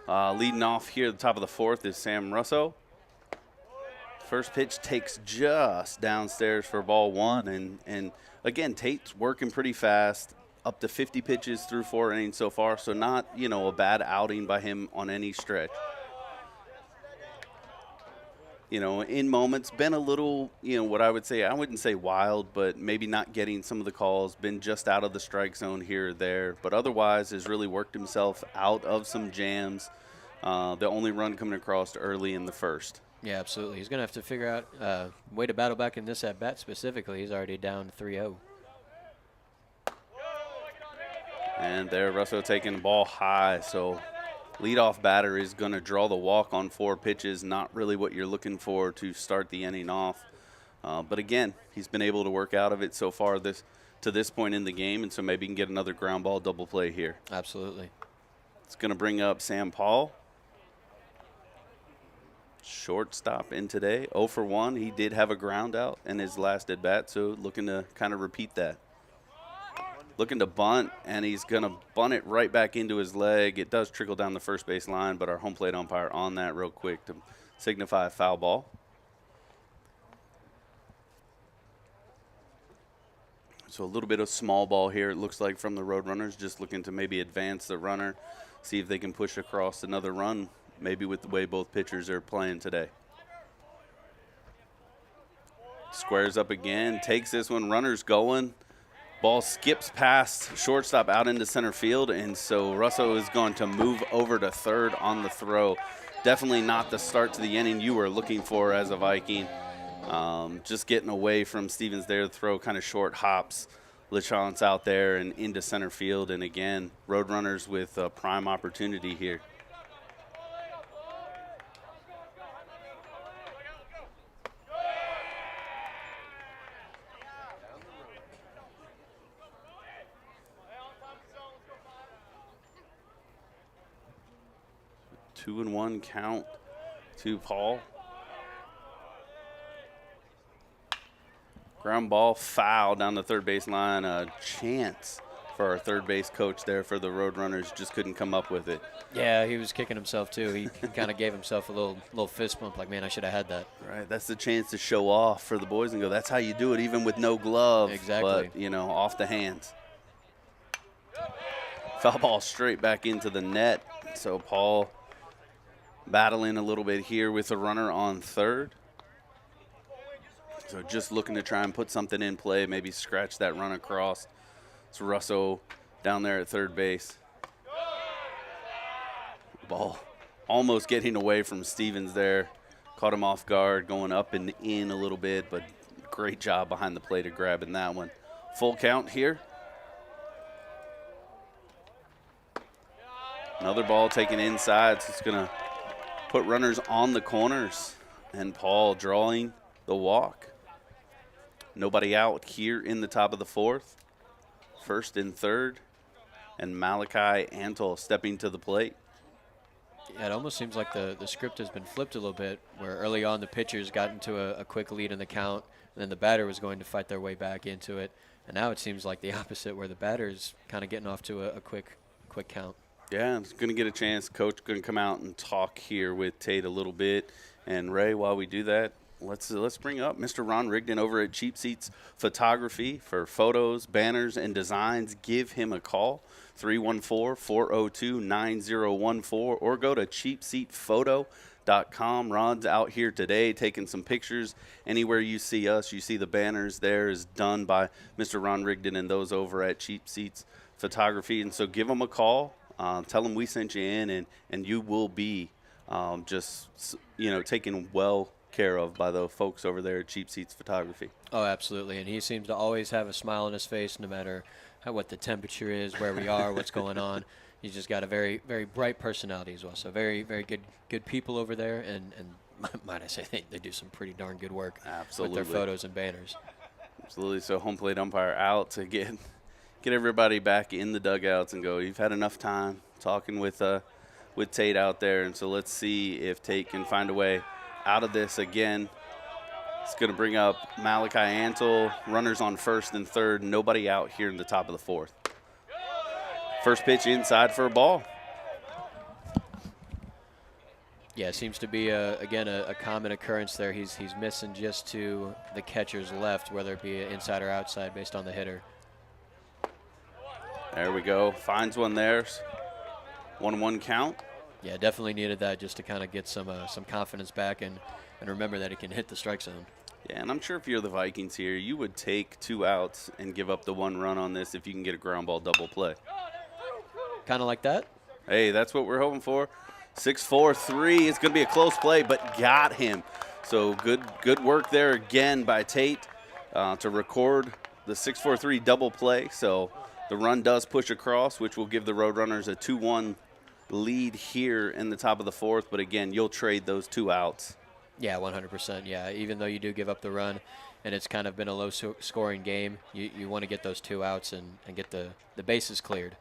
Leading off here at the top of the fourth is Sam Russo. First pitch takes just downstairs for ball one, and again, Tate's working pretty fast, up to 50 pitches through 4 innings so far, so not, a bad outing by him on any stretch. In moments, been a little, what I would say, I wouldn't say wild, but maybe not getting some of the calls, been just out of the strike zone here or there, but otherwise has really worked himself out of some jams. The only run coming across early in the first. Yeah, absolutely. He's going to have to figure out way to battle back in this at-bat specifically. He's already down 3-0. And there, Russo taking the ball high, so leadoff batter is going to draw the walk on 4 pitches, not really what you're looking for to start the inning off. But again, he's been able to work out of it so far to this point in the game, and so maybe he can get another ground ball double play here. Absolutely. It's going to bring up Sam Paul. Shortstop in today, 0 for 1. He did have a ground out in his last at bat, so looking to kind of repeat that. Looking to bunt, and he's going to bunt it right back into his leg. It does trickle down the first base line, but our home plate umpire on that real quick to signify a foul ball. So a little bit of small ball here, it looks like, from the Roadrunners, just looking to maybe advance the runner, see if they can push across another run, maybe with the way both pitchers are playing today. Squares up again, takes this one, runner's going. Ball skips past shortstop out into center field, and so Russo is going to move over to third on the throw. Definitely not the start to the inning you were looking for as a Viking. Just getting away from Stevens there. The throw kind of short hops. LeChance out there and into center field, and again, Roadrunners with a prime opportunity here. Two and one count to Paul. Ground ball foul down the third base line. A chance for our third base coach there for the Roadrunners. Just couldn't come up with it. Yeah, he was kicking himself too. He kind of gave himself a little fist bump like, man, I should have had that. Right, that's the chance to show off for the boys and go, that's how you do it even with no glove. Exactly. But, off the hands. Foul ball straight back into the net. So Paul battling a little bit here with a runner on third. So just looking to try and put something in play, maybe scratch that run across. It's Russo down there at third base. Ball almost getting away from Stevens there. Caught him off guard, going up and in a little bit, but great job behind the plate of grabbing that one. Full count here. Another ball taken inside, so it's going to put runners on the corners. And Paul drawing the walk. Nobody out here in the top of the fourth. First and third. And Malachi Antle stepping to the plate. Yeah, it almost seems like the script has been flipped a little bit, where early on the pitchers got into a quick lead in the count, and then the batter was going to fight their way back into it. And now it seems like the opposite, where the batter is kind of getting off to a quick count. Yeah, it's going to get a chance. Coach going to come out and talk here with Tate a little bit. And Ray, while we do that, let's bring up Mr. Ron Rigdon over at Cheap Seats Photography for photos, banners, and designs. Give him a call, 314-402-9014, or go to cheapseatphoto.com. Ron's out here today taking some pictures. Anywhere you see us, you see the banners there is done by Mr. Ron Rigdon and those over at Cheap Seats Photography. And so give him a call. Tell them we sent you in, and you will be taken well care of by the folks over there at Cheap Seats Photography. Oh, absolutely. And he seems to always have a smile on his face, no matter what the temperature is, where we are, what's going on. He's just got a very, very bright personality as well. So very, very good people over there, and might I say they do some pretty darn good work. Absolutely. With their photos and banners. Absolutely. So home plate umpire out to get everybody back in the dugouts and go, you've had enough time talking with Tate out there. And so let's see if Tate can find a way out of this again. It's going to bring up Malachi Antle, runners on first and third, nobody out here in the top of the fourth. First pitch inside for a ball. Yeah, it seems to be, again, a common occurrence there. He's missing just to the catcher's left, whether it be inside or outside based on the hitter. There we go. Finds one there. 1-1 count. Yeah, definitely needed that just to kind of get some confidence back and remember that he can hit the strike zone. Yeah, and I'm sure if you're the Vikings here, you would take 2 outs and give up the 1 run on this if you can get a ground ball double play. Kind of like that? Hey, that's what we're hoping for. 6-4-3. It's going to be a close play, but got him. So good work there again by Tate to record the 6-4-3 double play. So the run does push across, which will give the Roadrunners a 2-1 lead here in the top of the fourth. But again, you'll trade those 2 outs. Yeah, 100%. Yeah, even though you do give up the run and it's kind of been a low-scoring game, you want to get those 2 outs and get the bases cleared.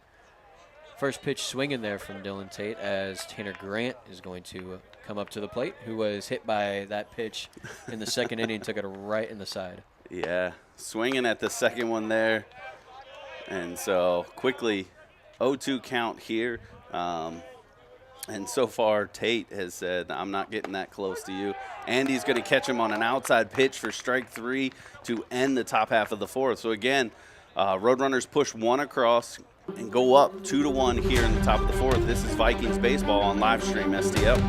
First pitch swinging there from Dylan Tate as Tanner Grant is going to come up to the plate, who was hit by that pitch in the second inning, took it right in the side. Yeah, swinging at the second one there. And so quickly 0-2 count here. And so far, Tate has said, I'm not getting that close to you. And he's going to catch him on an outside pitch for strike 3 to end the top half of the fourth. So again, Roadrunners push 1 across and go up 2-1 here in the top of the fourth. This is Vikings baseball on live stream STL.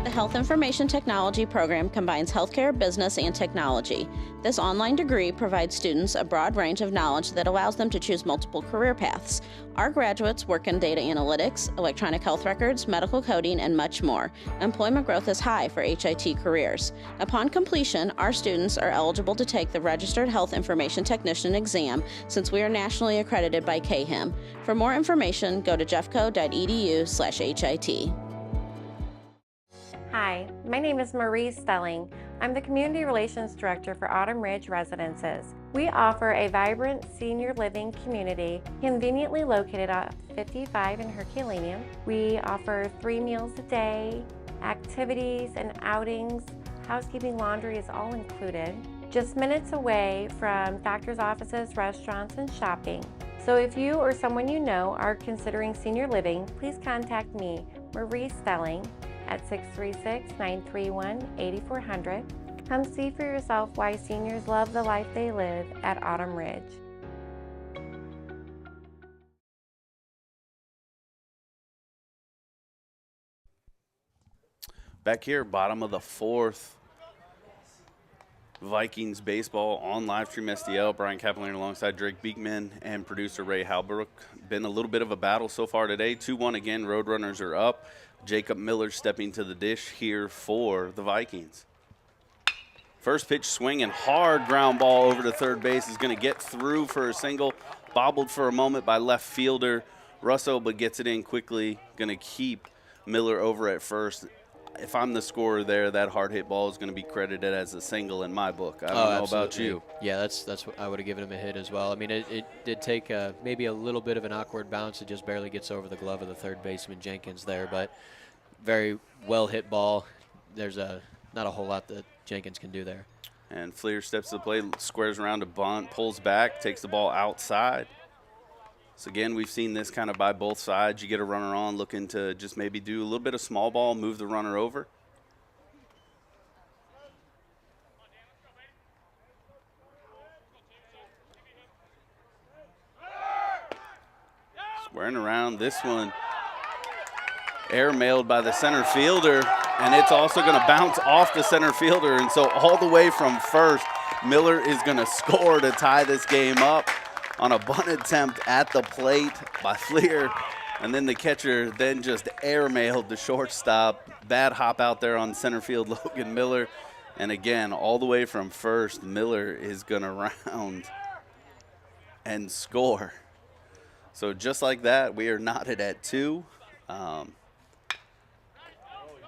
The Health Information Technology program combines healthcare, business, and technology. This online degree provides students a broad range of knowledge that allows them to choose multiple career paths. Our graduates work in data analytics, electronic health records, medical coding, and much more. Employment growth is high for HIT careers. Upon completion, our students are eligible to take the Registered Health Information Technician exam since we are nationally accredited by KHIM. For more information, go to jeffco.edu/HIT. Hi, my name is Marie Stelling. I'm the Community Relations Director for Autumn Ridge Residences. We offer a vibrant senior living community conveniently located at 55 in Herculaneum. We offer 3 meals a day, activities and outings. Housekeeping, laundry is all included. Just minutes away from doctor's offices, restaurants, and shopping. So if you or someone you know are considering senior living, please contact me, Marie Stelling, at 636-931-8400. Come see for yourself why seniors love the life they live at Autumn Ridge. Back here, bottom of the fourth. Vikings baseball on Livestream STL. Brian Kaplan alongside Drake Beekman and producer Ray Halbrook. Been a little bit of a battle so far today. 2-1 again. Roadrunners are up. Jacob Miller stepping to the dish here for the Vikings. First pitch swinging hard, ground ball over to third base. Is going to get through for a single. Bobbled for a moment by left fielder Russo, but gets it in quickly. Going to keep Miller over at first. If I'm the scorer there, that hard hit ball is going to be credited as a single in my book. I don't know about you. Yeah, that's what I would have given him a hit as well. I mean, it did take maybe a little bit of an awkward bounce. It just barely gets over the glove of the third baseman Jenkins there, but very well hit ball. There's not a whole lot that Jenkins can do there. And Fleer steps to the plate, squares around to bunt, pulls back, takes the ball outside. So, again, we've seen this kind of by both sides. You get a runner on looking to just maybe do a little bit of small ball, move the runner over. Squaring around this one. Air-mailed by the center fielder, and it's also going to bounce off the center fielder. And so all the way from first, Miller is going to score to tie this game up on a bunt attempt at the plate by Fleer. And then the catcher then just air-mailed the shortstop. Bad hop out there on center field, Logan Miller. And again, all the way from first, Miller is going to round and score. So just like that, we are knotted at 2.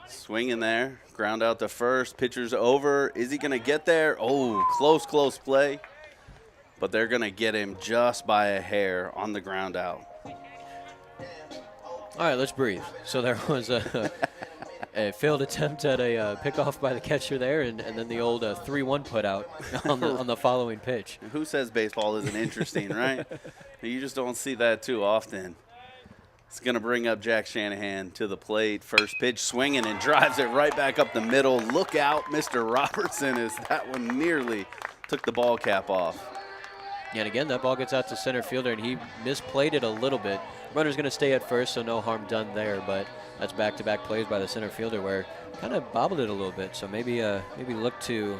Swinging there, ground out to first, pitcher's over. Is he going to get there? Oh, close play. But they're going to get him just by a hair on the ground out. All right, let's breathe. So there was a failed attempt at a pickoff by the catcher there, and then the old 3-1 put out on the following pitch. Who says baseball isn't interesting, right? You just don't see that too often. It's going to bring up Jack Shanahan to the plate. First pitch swinging and drives it right back up the middle. Look out, Mr. Robertson, as that one nearly took the ball cap off. And again, that ball gets out to center fielder, and he misplayed it a little bit. Runner's going to stay at first, so no harm done there, but that's back-to-back plays by the center fielder where kind of bobbled it a little bit. So maybe look to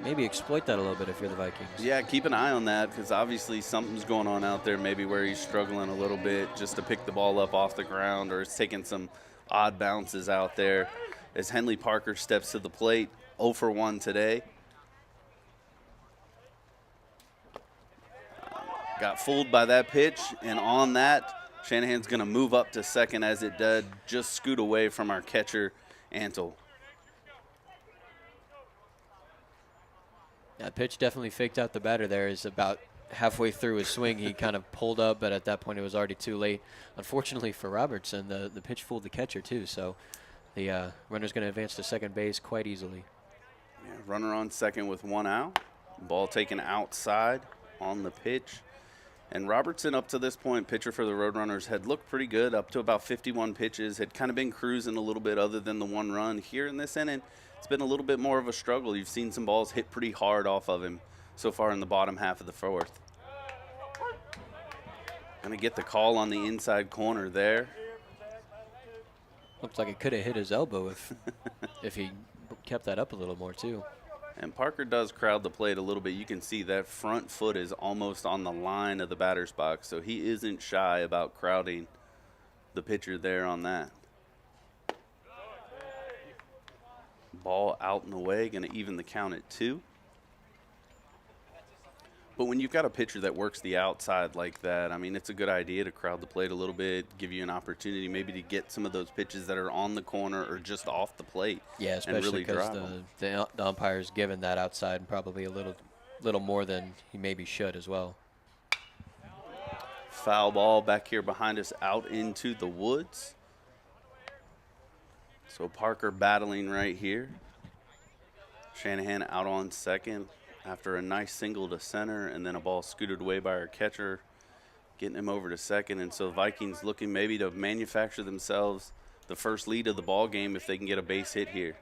exploit that a little bit if you're the Vikings. Yeah, keep an eye on that because obviously something's going on out there maybe where he's struggling a little bit just to pick the ball up off the ground, or it's taking some odd bounces out there. As Henley Parker steps to the plate, 0 for 1 today. Got fooled by that pitch, and on that, Shanahan's going to move up to second as it did just scoot away from our catcher, Antle. That pitch definitely faked out the batter there. Is about halfway through his swing. He kind of pulled up, but at that point it was already too late. Unfortunately for Robertson, the pitch fooled the catcher too, so the runner's going to advance to second base quite easily. Yeah, runner on second with 1 out. Ball taken outside on the pitch. And Robertson, up to this point, pitcher for the Roadrunners, had looked pretty good up to about 51 pitches, had kind of been cruising a little bit other than the 1 run. Here in this inning, it's been a little bit more of a struggle. You've seen some balls hit pretty hard off of him so far in the bottom half of the fourth. Going to get the call on the inside corner there. Looks like it could have hit his elbow if he kept that up a little more too. And Parker does crowd the plate a little bit. You can see that front foot is almost on the line of the batter's box, so he isn't shy about crowding the pitcher there on that. Ball out and away, going to even the count at 2. But when you've got a pitcher that works the outside like that, I mean, it's a good idea to crowd the plate a little bit, give you an opportunity maybe to get some of those pitches that are on the corner or just off the plate. Yeah, especially because the umpire's given that outside probably a little more than he maybe should as well. Foul ball back here behind us out into the woods. So Parker battling right here. Shanahan out on second after a nice single to center, and then a ball scooted away by our catcher, getting him over to second. And so Vikings looking maybe to manufacture themselves the first lead of the ball game if they can get a base hit here.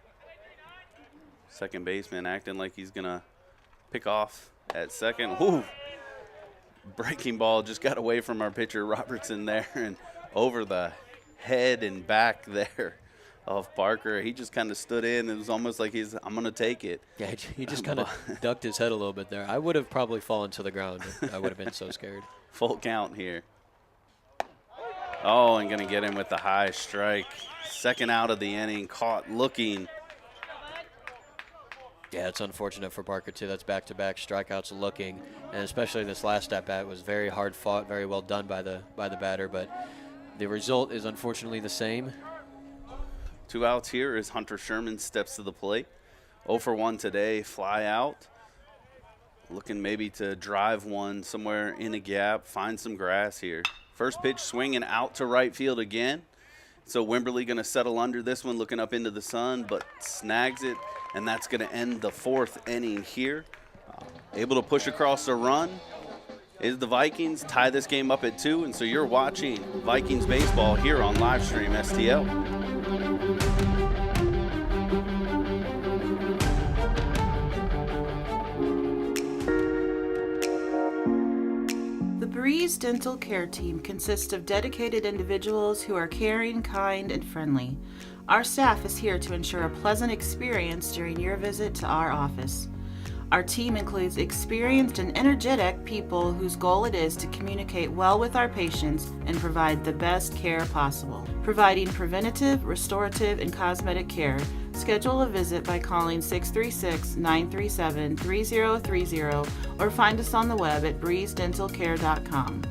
Second baseman acting like he's going to pick off at second. Woo! Breaking ball just got away from our pitcher Robertson there and over the head and back there of Parker. He just kind of stood in. It was almost like I'm going to take it. Yeah, he just kind of ducked his head a little bit there. I would have probably fallen to the ground. I would have been so scared. Full count here. Oh, and going to get him with the high strike. Second out of the inning, caught looking. Yeah, it's unfortunate for Parker, too. That's back-to-back strikeouts looking, and especially this last at-bat was very hard fought, very well done by the batter, but the result is unfortunately the same. 2 outs here as Hunter Sherman steps to the plate. 0 for 1 today, fly out. Looking maybe to drive one somewhere in a gap, find some grass here. First pitch swinging out to right field again. So Wimberly going to settle under this one, looking up into the sun, but snags it, and that's going to end the 4th inning here. Able to push across a run is the Vikings, tie this game up at 2, and so you're watching Vikings baseball here on Livestream STL. The Breeze Dental Care Team consists of dedicated individuals who are caring, kind, and friendly. Our staff is here to ensure a pleasant experience during your visit to our office. Our team includes experienced and energetic people whose goal it is to communicate well with our patients and provide the best care possible. Providing preventative, restorative, and cosmetic care, schedule a visit by calling 636-937-3030 or find us on the web at breezedentalcare.com.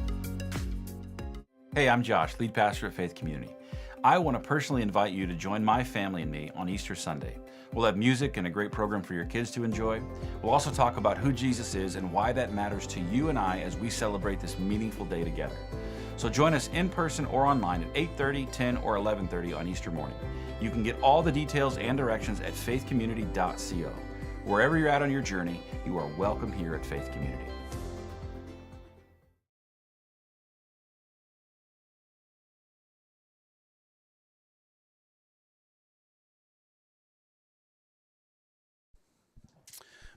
Hey, I'm Josh, lead pastor at Faith Community. I want to personally invite you to join my family and me on Easter Sunday. We'll have music and a great program for your kids to enjoy. We'll also talk about who Jesus is and why that matters to you and I as we celebrate this meaningful day together. So join us in person or online at 8:30, 10, or 11:30 on Easter morning. You can get all the details and directions at faithcommunity.co. Wherever you're at on your journey, you are welcome here at Faith Community.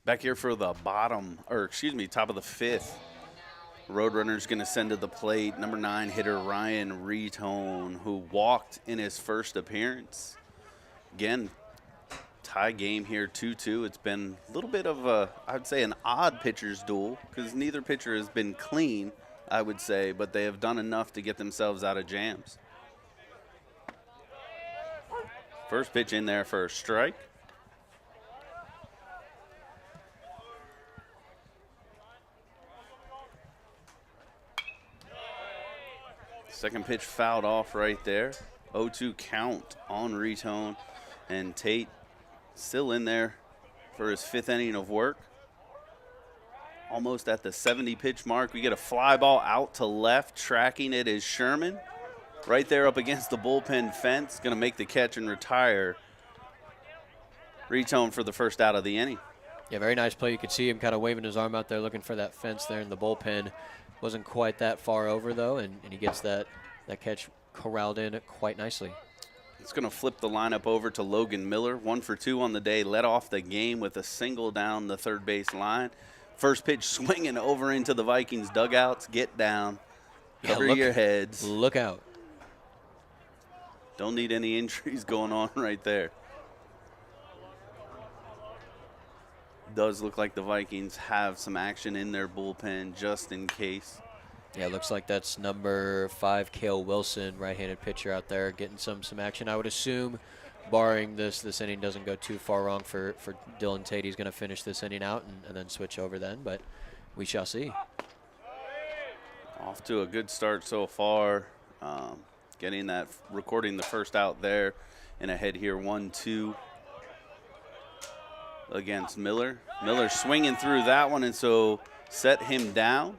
Back here for the top of the 5th. Roadrunner's going to send to the plate number 9 hitter Ryan Retone, who walked in his first appearance. Again, tie game here, 2-2. It's been a little bit of I'd say an odd pitcher's duel because neither pitcher has been clean, I would say, but they have done enough to get themselves out of jams. First pitch in there for a strike. Second pitch fouled off right there. 0-2 count on Retone. And Tate still in there for his 5th inning of work. Almost at the 70 pitch mark. We get a fly ball out to left. Tracking it is Sherman. Right there up against the bullpen fence. Going to make the catch and retire Retone for the first out of the inning. Yeah, very nice play. You could see him kind of waving his arm out there looking for that fence there in the bullpen. Wasn't quite that far over, though, and he gets that catch corralled in quite nicely. It's going to flip the lineup over to Logan Miller. 1 for 2 on the day. Led off the game with a single down the third base line. First pitch swinging over into the Vikings dugouts. Get down. Cover your heads. Look out. Don't need any injuries going on right there. Does look like the Vikings have some action in their bullpen just in case. Yeah, looks like that's number 5, Cale Wilson, right-handed pitcher out there, getting some action. I would assume, barring this inning doesn't go too far wrong for Dylan Tate, he's going to finish this inning out and then switch over then, but we shall see. Off to a good start so far. Recording the first out there, and ahead here 1-2 against Miller. Miller swinging through that one, and so set him down.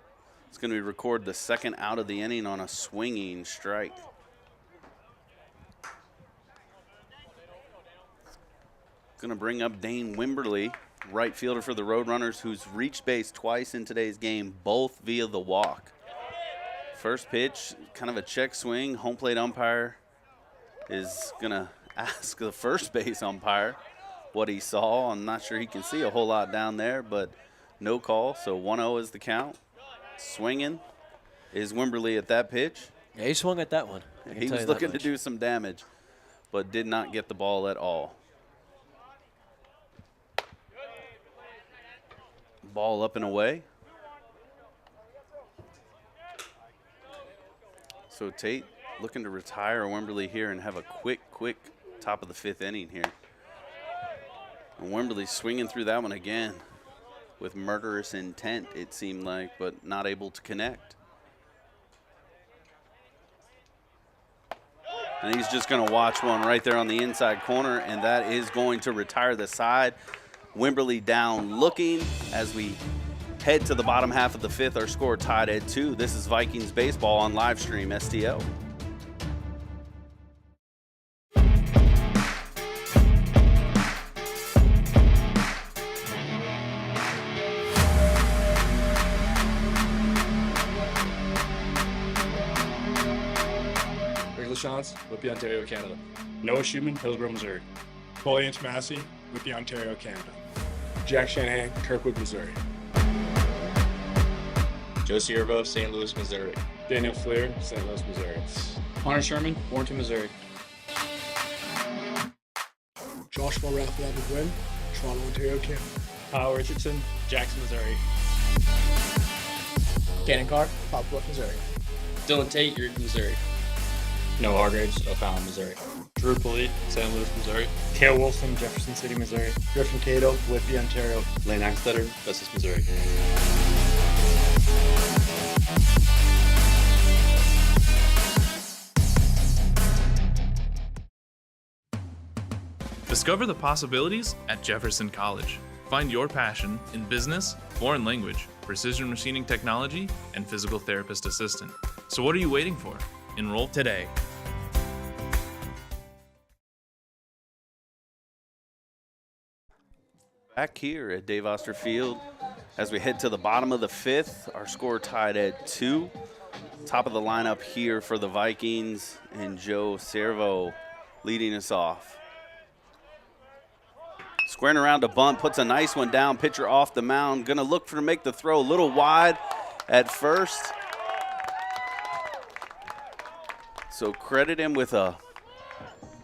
It's going to record the second out of the inning on a swinging strike. Going to bring up Dane Wimberly, right fielder for the Roadrunners, who's reached base twice in today's game, both via the walk. First pitch, kind of a check swing. Home plate umpire is going to ask the first base umpire what he saw. I'm not sure he can see a whole lot down there, but no call, so 1-0 is the count. Swinging is Wimberly at that pitch. Yeah, he swung at that one. He was looking to do some damage, but did not get the ball at all. Ball up and away. So Tate looking to retire Wimberly here and have a quick top of the 5th inning here. And Wimberly swinging through that one again with murderous intent, it seemed like, but not able to connect. And he's just going to watch one right there on the inside corner, and that is going to retire the side. Wimberly down looking as we head to the bottom half of the 5th. Our score tied at 2. This is Vikings baseball on live stream STL. LaChance with the Ontario, Canada. Noah Schumann, Hillsborough, Missouri. Cole Massey with the Ontario, Canada. Jack Shanahan, Kirkwood, Missouri. Joe Siervo, St. Louis, Missouri. Daniel Fleer, St. Louis, Missouri. Hunter Sherman, Warrenton, Missouri. Joshua Raphael McGuinn, Toronto, Ontario, Canada. Kyle Richardson, Jackson, Missouri. Cannon Carr, Poplar, Missouri. Dylan Tate, Uric, Missouri. Noah Hargrades, O'Fallon, Missouri. Drew Polite, St. Louis, Missouri. Kale Wilson, Jefferson City, Missouri. Griffin Cato, Whitby, Ontario. Lane Axtetter, Festus, Missouri. Discover the possibilities at Jefferson College. Find your passion in business, foreign language, precision machining technology, and physical therapist assistant. So what are you waiting for? Enroll today. Back here at Dave Oster Field as we head to the bottom of the 5th. Our score tied at 2. Top of the lineup here for the Vikings, and Joe Siervo leading us off. Squaring around to bunt, puts a nice one down. Pitcher off the mound, gonna look for to make the throw a little wide at first. So credit him with a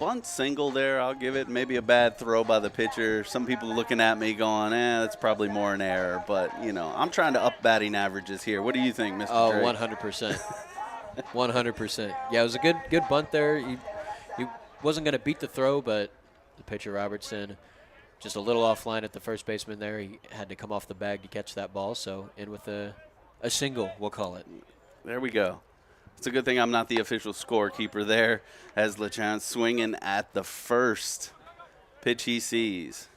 bunt single there. I'll give it maybe a bad throw by the pitcher. Some people looking at me going, that's probably more an error. But, you know, I'm trying to up batting averages here. What do you think, Mr. Oh, Drake? 100%. 100%. Yeah, it was a good bunt there. He wasn't going to beat the throw, but the pitcher, Robertson, just a little offline at the first baseman there. He had to come off the bag to catch that ball. So in with a single, we'll call it. There we go. It's a good thing I'm not the official scorekeeper there, as LeChance swinging at the first pitch he sees.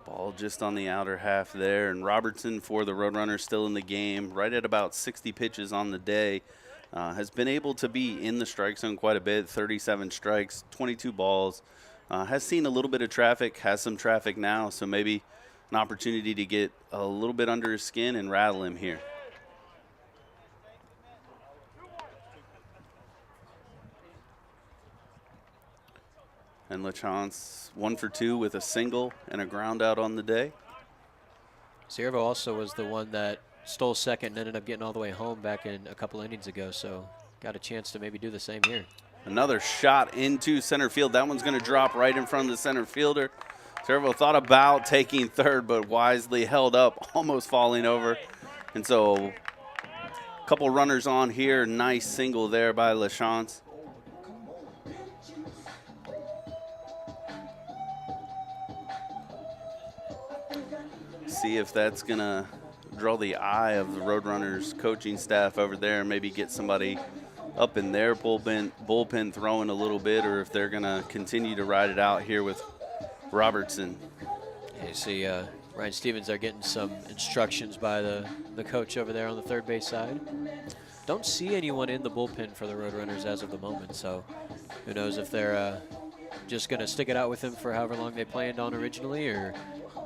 Ball just on the outer half there, and Robertson for the Roadrunners still in the game, right at about 60 pitches on the day. Has been able to be in the strike zone quite a bit, 37 strikes, 22 balls. Has seen a little bit of traffic, has some traffic now, so maybe an opportunity to get a little bit under his skin and rattle him here. And LeChance 1 for 2 with a single and a ground out on the day. Siervo also was the one that stole second and ended up getting all the way home back in a couple innings ago, so got a chance to maybe do the same here. Another shot into center field. That one's going to drop right in front of the center fielder. Siervo thought about taking third, but wisely held up, almost falling over. And so a couple runners on here. Nice single there by LeChance. See if that's going to draw the eye of the Roadrunners coaching staff over there, maybe get somebody up in their bullpen throwing a little bit, or if they're going to continue to ride it out here with Robertson. You see Ryan Stevens there getting some instructions by the coach over there on the third base side. Don't see anyone in the bullpen for the Roadrunners as of the moment, so who knows if they're just going to stick it out with him for however long they planned on originally, or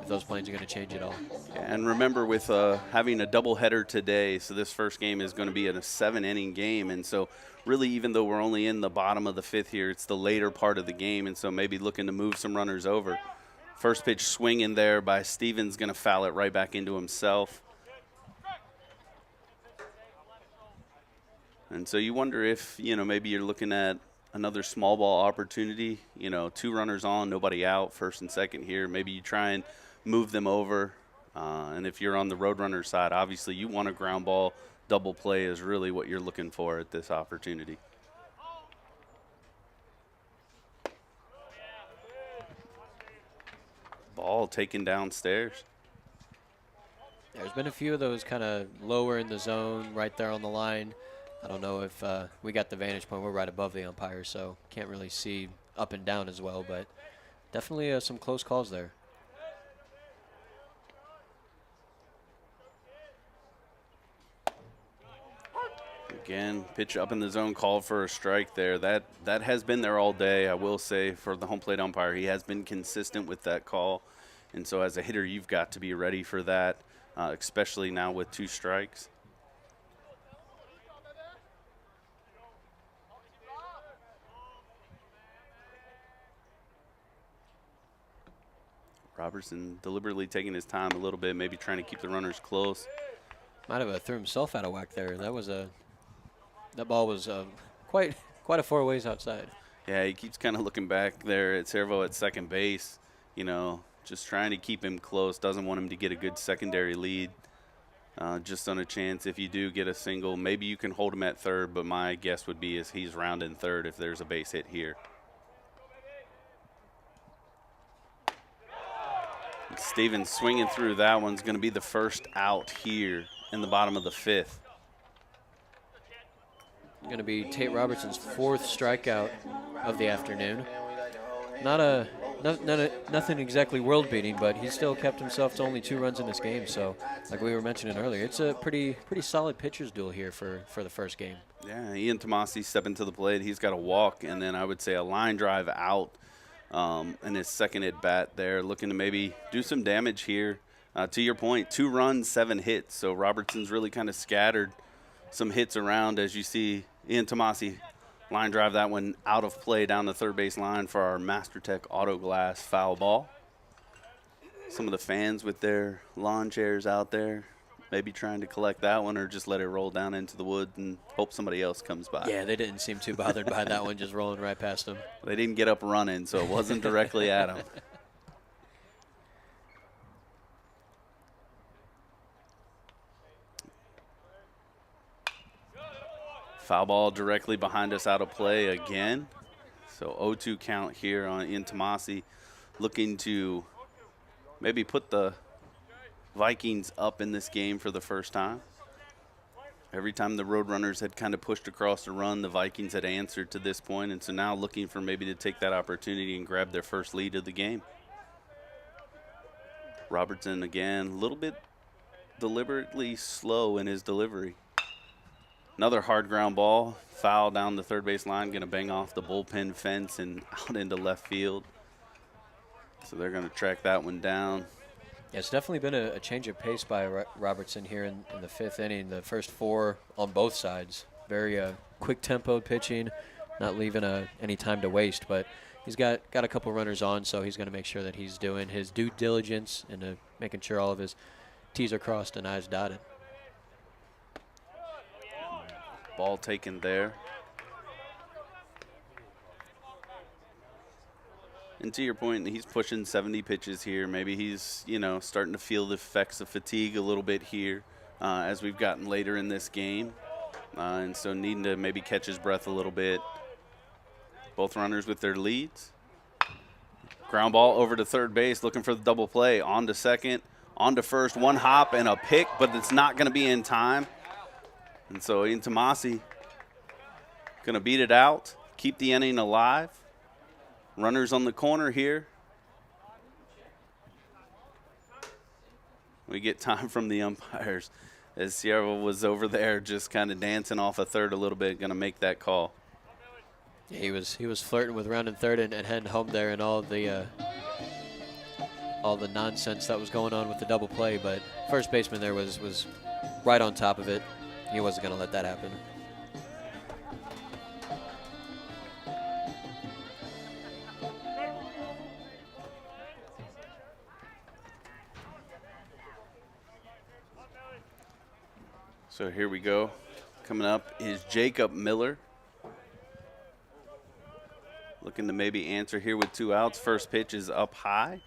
if those plans are going to change at all. And remember, with having a doubleheader today, so this first game is going to be a 7-inning game, and so really, even though we're only in the bottom of the 5th here, it's the later part of the game, and so maybe looking to move some runners over First pitch swinging there by Stevens, going to foul it right back into himself. And so you wonder if, maybe you're looking at another small ball opportunity, 2 runners on, nobody out, first and second here. Maybe you try and move them over. And if you're on the Roadrunner side, obviously you want a ground ball. Double play is really what you're looking for at this opportunity. Ball taken downstairs. There's been a few of those kind of lower in the zone, right there on the line. I don't know if we got the vantage point. We're right above the umpire, so can't really see up and down as well, but definitely some close calls there. Again, pitch up in the zone, called for a strike there. That has been there all day, I will say, for the home plate umpire. He has been consistent with that call. And so as a hitter, you've got to be ready for that, especially now with 2 strikes. Robertson deliberately taking his time a little bit, maybe trying to keep the runners close. Might have threw himself out of whack there. That ball was quite a 4 ways outside. Yeah, he keeps kind of looking back there at Cervo at second base, just trying to keep him close, doesn't want him to get a good secondary lead. Just on a chance if you do get a single, maybe you can hold him at third, but my guess would be is he's rounding third if there's a base hit here. Stevens swinging through that one's going to be the first out here in the bottom of the 5th. Going to be Tate Robertson's 4th strikeout of the afternoon. Nothing exactly world-beating, but he still kept himself to only 2 runs in this game. So, like we were mentioning earlier, it's a pretty solid pitcher's duel here for the first game. Yeah, Ian Tomasi stepping to the plate. He's got a walk, and then I would say a line drive out in his second at bat there, looking to maybe do some damage here. To your point, 2 runs, 7 hits. So Robertson's really kind of scattered some hits around, as you see Ian Tomasi line drive that one out of play down the third base line for our MasterTech Auto Glass foul ball. Some of the fans with their lawn chairs out there maybe trying to collect that one or just let it roll down into the woods and hope somebody else comes by. Yeah, they didn't seem too bothered by that one just rolling right past them. They didn't get up running, so it wasn't directly at them. Foul ball directly behind us, out of play again. So 0-2 count here on Ian Tomasi, looking to maybe put the Vikings up in this game for the first time. Every time the Roadrunners had kind of pushed across the run, the Vikings had answered to this point, and so now looking for maybe to take that opportunity and grab their first lead of the game. Robertson again, a little bit deliberately slow in his delivery. Another hard ground ball, foul down the third base line, going to bang off the bullpen fence and out into left field. So they're going to track that one down. Yeah, it's definitely been a change of pace by Robertson here in the 5th inning. The first 4 on both sides. Very quick tempo pitching, not leaving any time to waste. But he's got a couple runners on, so he's going to make sure that he's doing his due diligence and making sure all of his T's are crossed and I's dotted. Ball taken there. And to your point, he's pushing 70 pitches here. Maybe he's, starting to feel the effects of fatigue a little bit here as we've gotten later in this game. And so needing to maybe catch his breath a little bit. Both runners with their leads. Ground ball over to third base, looking for the double play. On to second, on to first, 1 hop and a pick, but it's not going to be in time. And so Ian Tomasi going to beat it out, keep the inning alive. Runners on the corner here. We get time from the umpires as Sierra was over there just kind of dancing off a third a little bit, going to make that call. Yeah, he was flirting with rounding third and heading home there, and all the nonsense that was going on with the double play. But first baseman there was right on top of it. He wasn't going to let that happen. So here we go. Coming up is Jacob Miller. Looking to maybe answer here with 2 outs. First pitch is up high.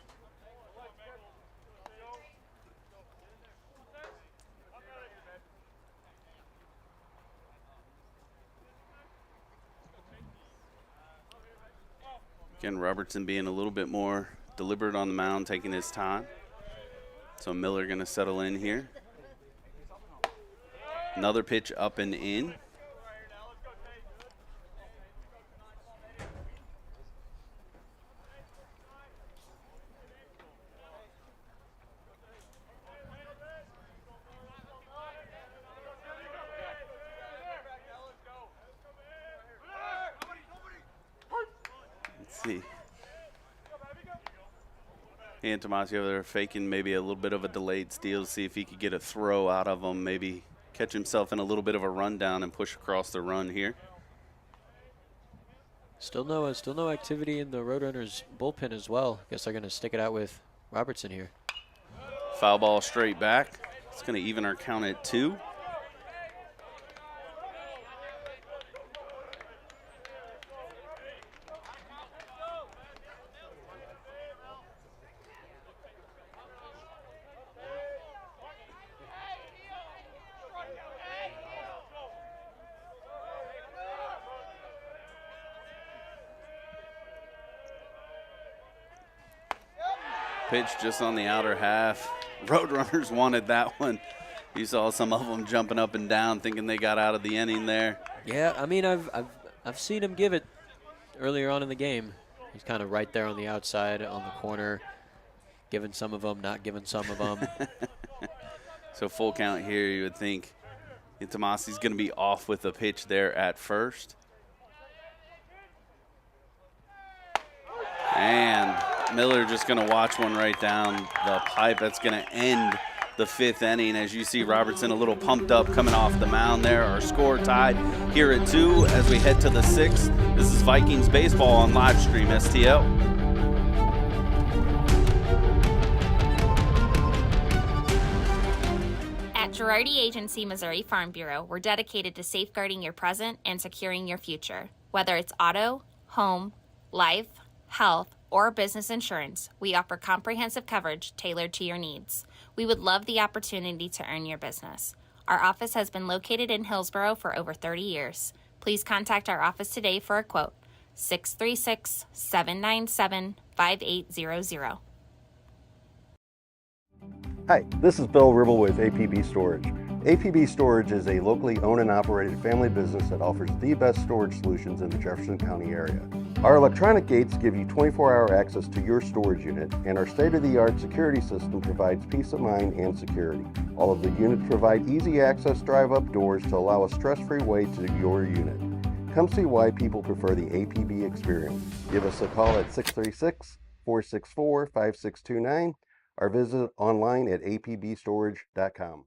Again, Robertson being a little bit more deliberate on the mound, taking his time. So Miller going to settle in here. Another pitch up and in. Let's see. And Tomasio over there faking maybe a little bit of a delayed steal to see if he could get a throw out of him, maybe catch himself in a little bit of a rundown and push across the run here. Still no activity in the Roadrunners bullpen as well. Guess they're going to stick it out with Robertson here. Foul ball straight back. It's going to even our count at 2. Pitch just on the outer half. Roadrunners wanted that one. You saw some of them jumping up and down thinking they got out of the inning there. Yeah, I mean, I've seen him give it earlier on in the game. He's kind of right there on the outside, on the corner, giving some of them, not giving some of them. So full count here, you would think Tomasi's going to be off with a pitch there at first. And Miller just going to watch one right down the pipe. That's going to end the 5th inning. As you see Robertson a little pumped up coming off the mound there. Our score tied here at 2 as we head to the 6th. This is Vikings baseball on live stream STL. At Girardi Agency Missouri Farm Bureau, we're dedicated to safeguarding your present and securing your future. Whether it's auto, home, life, health, or business insurance, we offer comprehensive coverage tailored to your needs. We would love the opportunity to earn your business. Our office has been located in Hillsborough for over 30 years. Please contact our office today for a quote. 636-797-5800. Hi, this is Bill Ribble with APB Storage. APB Storage is a locally owned and operated family business that offers the best storage solutions in the Jefferson County area. Our electronic gates give you 24-hour access to your storage unit, and our state-of-the-art security system provides peace of mind and security. All of the units provide easy access drive-up doors to allow a stress-free way to your unit. Come see why people prefer the APB experience. Give us a call at 636-464-5629 or visit online at apbstorage.com.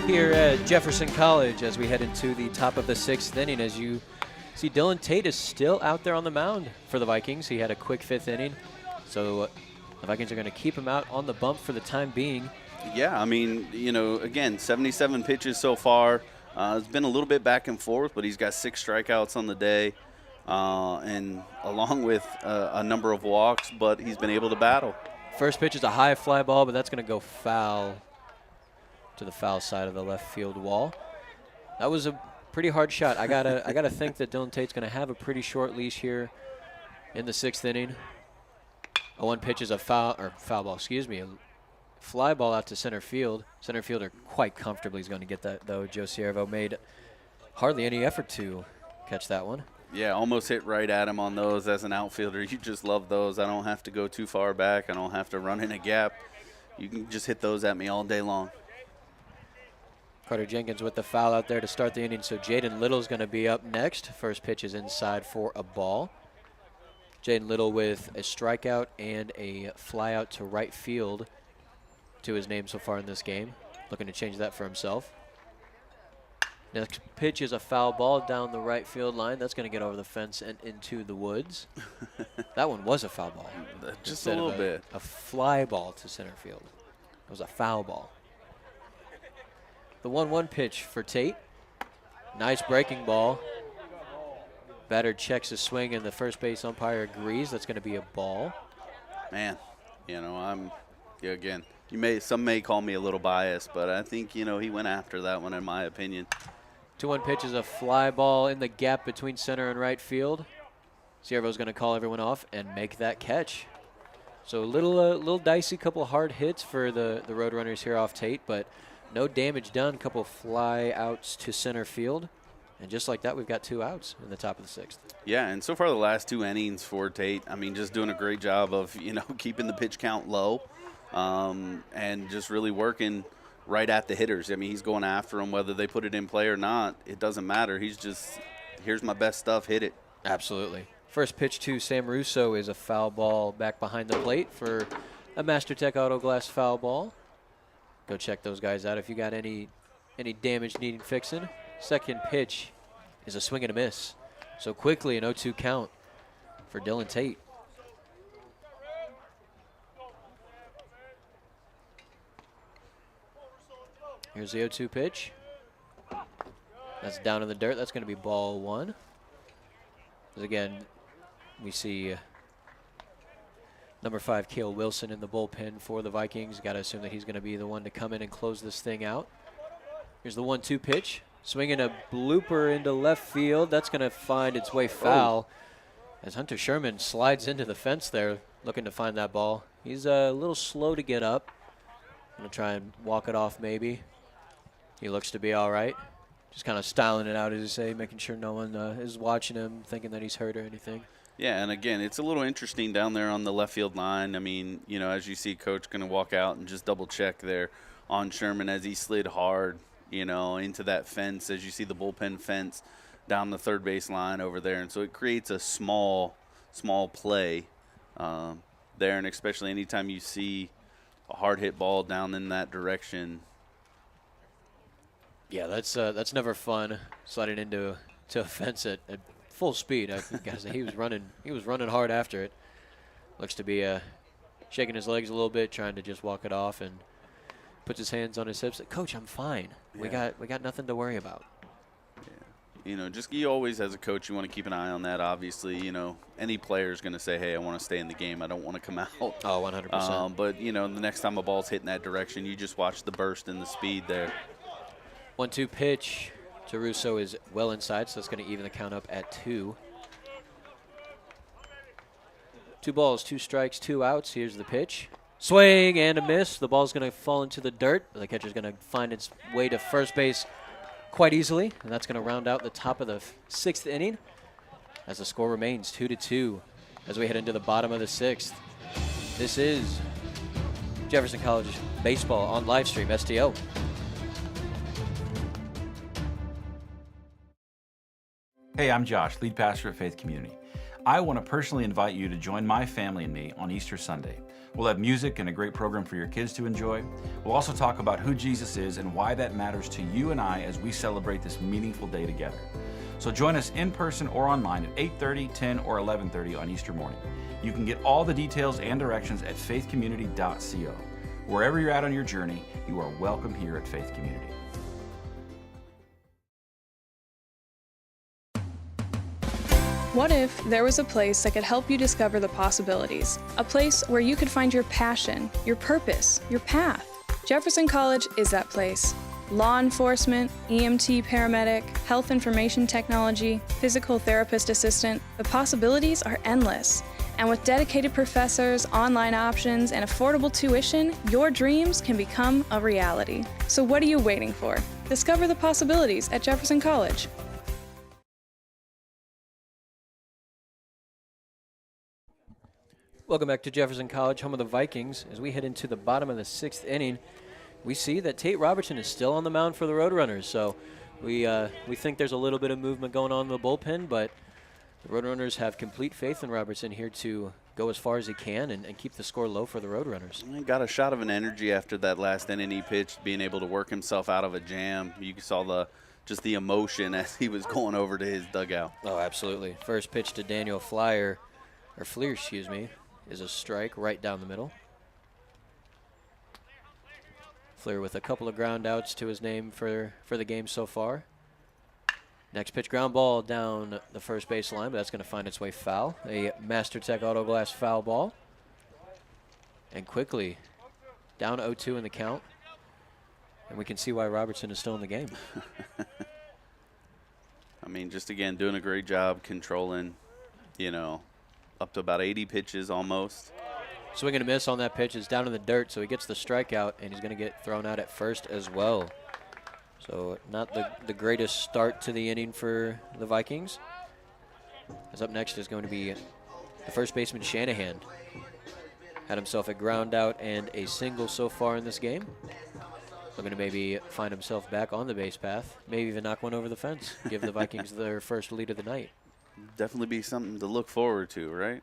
Here at Jefferson College as we head into the top of the 6th inning. As you see, Dylan Tate is still out there on the mound for the Vikings. He had a quick 5th inning. So the Vikings are going to keep him out on the bump for the time being. Yeah, I mean, you know, again, 77 pitches so far. It's been a little bit back and forth, but he's got 6 strikeouts on the day, and along with a number of walks, but he's been able to battle. First pitch is a high fly ball, but that's going to go foul to the foul side of the left field wall. That was a pretty hard shot. I gotta think that Dylan Tate's going to have a pretty short leash here in the 6th inning. A 1 pitch is a foul ball, excuse me. A fly ball out to center field. Center fielder quite comfortably is going to get that, though. Joe Siervo made hardly any effort to catch that one. Yeah, almost hit right at him on those. As an outfielder, you just love those. I don't have to go too far back. I don't have to run in a gap. You can just hit those at me all day long. Carter Jenkins with the foul out there to start the inning, so Jaden Little's going to be up next. First pitch is inside for a ball. Jaden Little with a strikeout and a fly out to right field to his name so far in this game. Looking to change that for himself. Next pitch is a foul ball down the right field line. That's going to get over the fence and into the woods. That one was a foul ball. Just a little bit. A fly ball to center field. It was a foul ball. The 1-1 pitch for Tate. Nice breaking ball. Batter checks his swing, and the first base umpire agrees. That's going to be a ball. Man, again, some may call me a little biased, but I think, he went after that one, in my opinion. 2-1 pitch is a fly ball in the gap between center and right field. Ciervo's going to call everyone off and make that catch. So a little dicey, couple hard hits for the Roadrunners here off Tate, but no damage done. Couple fly outs to center field. And just like that, we've got 2 outs in the top of the 6th. Yeah, and so far the last 2 innings for Tate, just doing a great job of, keeping the pitch count low and just really working right at the hitters. He's going after them, whether they put it in play or not. It doesn't matter. He's just, here's my best stuff, hit it. Absolutely. First pitch to Sam Russo is a foul ball back behind the plate for a MasterTech Auto Glass foul ball. Go check those guys out if you got any damage needing fixing. Second pitch is a swing and a miss. So quickly an 0-2 count for Dylan Tate. Here's the 0-2 pitch. That's down in the dirt. That's going to be ball 1. Again, we see number 5, Cale Wilson, in the bullpen for the Vikings. Got to assume that he's going to be the one to come in and close this thing out. Here's the 1-2 pitch. Swinging a blooper into left field. That's going to find its way foul as Hunter Sherman slides into the fence there looking to find that ball. He's a little slow to get up. Going to try and walk it off maybe. He looks to be all right. Just kind of styling it out, as you say, making sure no one is watching him, thinking that he's hurt or anything. Yeah, and again, it's a little interesting down there on the left field line. As you see, Coach going to walk out and just double check there on Sherman as he slid hard, into that fence, as you see the bullpen fence down the third base line over there. And so it creates a small play there, and especially anytime you see a hard hit ball down in that direction. Yeah, that's never fun, sliding into a fence at full speed. I gotta say, he was running hard after it. Looks to be shaking his legs a little bit, trying to just walk it off, and puts his hands on his hips. Coach, I'm fine. Yeah. We got nothing to worry about. Yeah. You always, as a coach, you want to keep an eye on that. Obviously, any player is going to say, hey, I want to stay in the game. I don't want to come out. Oh, 100%. But, the next time a ball's hitting that direction, you just watch the burst and the speed there. 1-2 pitch to Russo is well inside, so that's going to even the count up at 2. 2 balls, 2 strikes, 2 outs. Here's the pitch. Swing and a miss. The ball's going to fall into the dirt. The catcher's going to find its way to first base quite easily, and that's going to round out the top of the 6th inning as the score remains 2-2 as we head into the bottom of the 6th. This is Jefferson College Baseball on Livestream STO. Hey, I'm Josh, lead pastor at Faith Community. I want to personally invite you to join my family and me on Easter Sunday. We'll have music and a great program for your kids to enjoy. We'll also talk about who Jesus is and why that matters to you and I as we celebrate this meaningful day together. So join us in person or online at 8:30, 10, or 11:30 on Easter morning. You can get all the details and directions at faithcommunity.co. Wherever you're at on your journey, you are welcome here at Faith Community. What if there was a place that could help you discover the possibilities? A place where you could find your passion, your purpose, your path. Jefferson College is that place. Law enforcement, EMT paramedic, health information technology, physical therapist assistant, the possibilities are endless. And with dedicated professors, online options, and affordable tuition, your dreams can become a reality. So what are you waiting for? Discover the possibilities at Jefferson College. Welcome back to Jefferson College, home of the Vikings. As we head into the bottom of the 6th inning, we see that Tate Robertson is still on the mound for the Roadrunners. So we think there's a little bit of movement going on in the bullpen, but the Roadrunners have complete faith in Robertson here to go as far as he can and keep the score low for the Roadrunners. He got a shot of an energy after that last inning he pitched, being able to work himself out of a jam. You saw the just the emotion as he was going over to his dugout. Oh, absolutely. First pitch to Daniel Fleer, excuse me, is a strike right down the middle. Fleer with a couple of ground outs to his name for the game so far. Next pitch, ground ball down the first base line, but that's going to find its way foul. A MasterTech Auto Glass foul ball. And quickly, down 0-2 in the count. And we can see why Robertson is still in the game. I mean, just again, doing a great job controlling, you know, up to about 80 pitches almost. Swing and a miss on that pitch is down in the dirt, so he gets the strikeout, and he's going to get thrown out at first as well. So not the greatest start to the inning for the Vikings. As up next is going to be the first baseman, Shanahan. Had himself a ground out and a single so far in this game. Looking to maybe find himself back on the base path, maybe even knock one over the fence, give the Vikings their first lead of the night. Definitely be something to look forward to, right?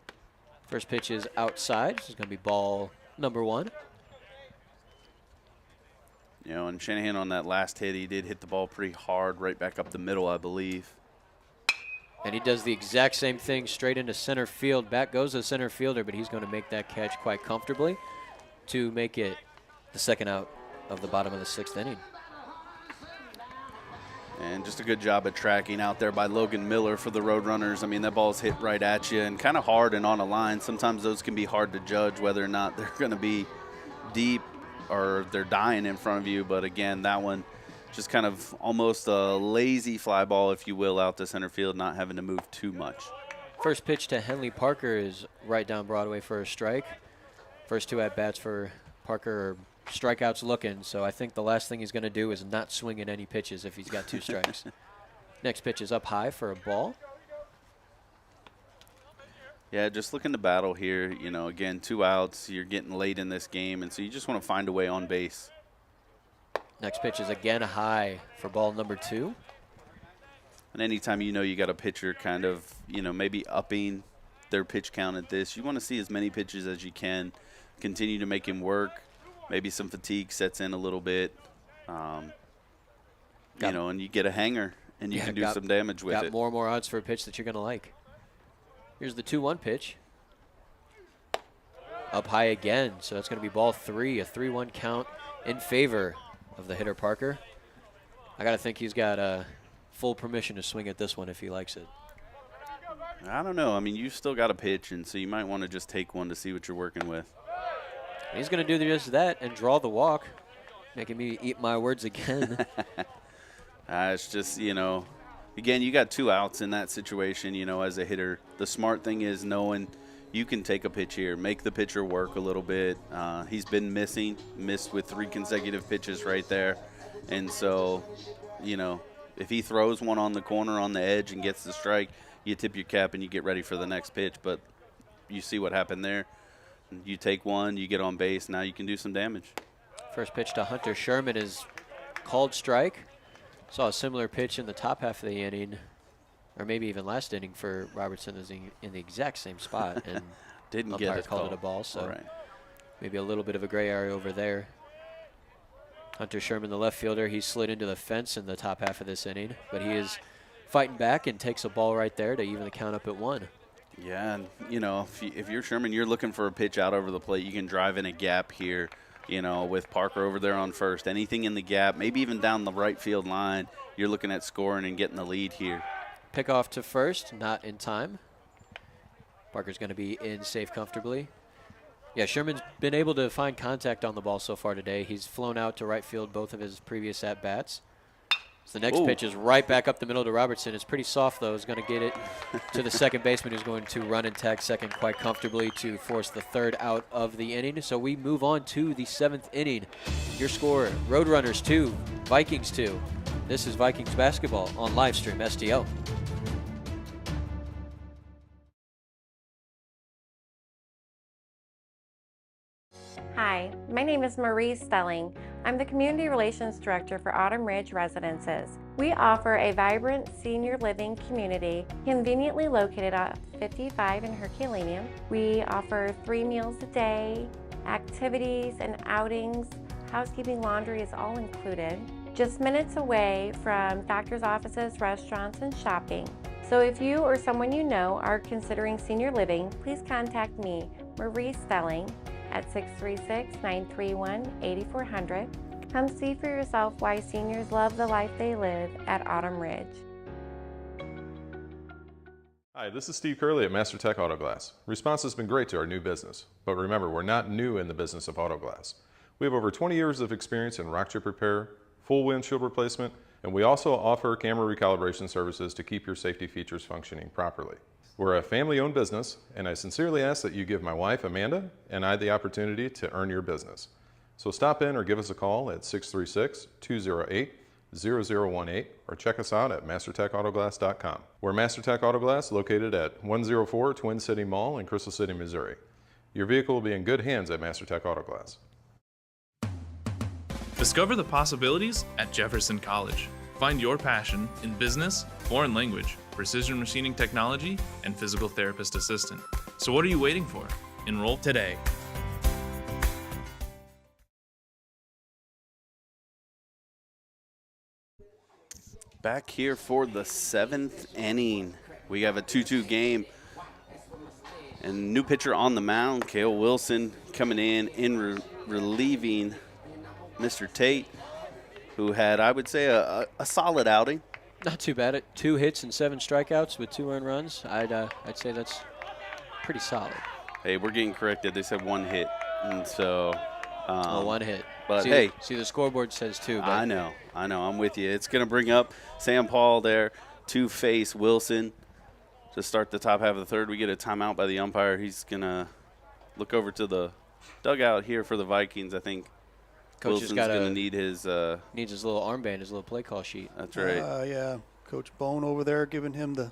First pitch is outside. This is going to be ball number 1. You know, and Shanahan on that last hit, he did hit the ball pretty hard right back up the middle, I believe. And he does the exact same thing straight into center field. Back goes the center fielder, but he's going to make that catch quite comfortably to make it the second out of the bottom of the 6th inning. And just a good job at tracking out there by Logan Miller for the Roadrunners. I mean, that ball's hit right at you and kind of hard and on a line. Sometimes those can be hard to judge whether or not they're going to be deep or they're dying in front of you. But again, that one just kind of almost a lazy fly ball, if you will, out to center field, not having to move too much. First pitch to Henley Parker is right down Broadway for a strike. First 2 at-bats for Parker are strikeouts looking, so I think the last thing he's going to do is not swing at any pitches if he's got 2 strikes. Next pitch is up high for a ball. Yeah, just looking to battle here. You know, again, 2 outs. You're getting late in this game, and so you just want to find a way on base. Next pitch is again high for ball number 2. And anytime you know you got a pitcher kind of, you know, maybe upping their pitch count at this, you want to see as many pitches as you can. Continue to make him work. Maybe some fatigue sets in a little bit. You know, and you get a hanger, and you can do some damage with it. Got more and more odds for a pitch that you're going to like. Here's the 2-1 pitch. Up high again, so that's going to be ball 3, a 3-1 count in favor of the hitter Parker. I got to think he's got full permission to swing at this one if he likes it. I don't know. I mean, you've still got a pitch, and so you might want to just take one to see what you're working with. He's going to do just that and draw the walk, making me eat my words again. It's just, you know, again, you got 2 outs in that situation, you know, as a hitter. The smart thing is knowing you can take a pitch here, make the pitcher work a little bit. He's been missed with 3 consecutive pitches right there. And so, you know, if he throws one on the corner on the edge and gets the strike, you tip your cap and you get ready for the next pitch. But you see what happened there. You take one, you get on base, now you can do some damage. First pitch to Hunter Sherman is called strike. Saw a similar pitch in the top half of the inning, or maybe even last inning for Robertson is in the exact same spot. And didn't umpire get it. Called it a ball, so maybe a little bit of a gray area over there. Hunter Sherman, the left fielder, he slid into the fence in the top half of this inning, but he is fighting back and takes a ball right there to even the count up at 1. Yeah, and, you know, if you're Sherman, you're looking for a pitch out over the plate. You can drive in a gap here, you know, with Parker over there on first. Anything in the gap, maybe even down the right field line, you're looking at scoring and getting the lead here. Pick off to first, not in time. Parker's going to be in safe comfortably. Yeah, Sherman's been able to find contact on the ball so far today. He's flown out to right field both of his previous at-bats. So the next pitch is right back up the middle to Robertson. It's pretty soft, though. He's going to get it to the second baseman, who's going to run and tag second quite comfortably to force the 3rd out of the inning. So we move on to the 7th inning. Your score, Roadrunners 2, Vikings 2. This is Vikings basketball on Livestream STL. Hi, my name is Marie Stelling. I'm the Community Relations Director for Autumn Ridge Residences. We offer a vibrant senior living community conveniently located at 55 in Herculaneum. We offer 3 meals a day, activities and outings. Housekeeping, laundry is all included. just minutes away from doctor's offices, restaurants, and shopping. So if you or someone you know are considering senior living, please contact me, Marie Stelling, at 636-931-8400. Come see for yourself why seniors love the life they live at Autumn Ridge. Hi, this is Steve Curley at Master Tech Auto Glass. Response has been great to our new business, but remember, we're not new in the business of auto glass. We have over 20 years of experience in rock chip repair, full windshield replacement, and we also offer camera recalibration services to keep your safety features functioning properly. We're a family-owned business, and I sincerely ask that you give my wife, Amanda, and I the opportunity to earn your business. So stop in or give us a call at 636-208-0018 or check us out at mastertechautoglass.com. We're Master Tech Auto Glass, located at 104 Twin City Mall in Crystal City, Missouri. Your vehicle will be in good hands at Master Tech Auto Glass. Discover the possibilities at Jefferson College. Find your passion in business, foreign language, precision machining technology, and physical therapist assistant. So what are you waiting for? Enroll today. Back here for the 7th inning. We have a 2-2 game. And new pitcher on the mound, Cale Wilson, coming in relieving Mr. Tate, who had, I would say, a solid outing. Not too bad. 2 hits and 7 strikeouts with 2 earned runs. I'd say that's pretty solid. Hey, we're getting corrected. They said 1 hit, and so 1 hit. But see, hey, the scoreboard says 2. But I know. I'm with you. It's going to bring up Sam Paul there to face Wilson to start the top half of the third. We get a timeout by the umpire. He's going to look over to the dugout here for the Vikings. I think Coach Wilson's going to need his needs his little armband, his little play call sheet. That's right. Yeah, Coach Bone over there giving him the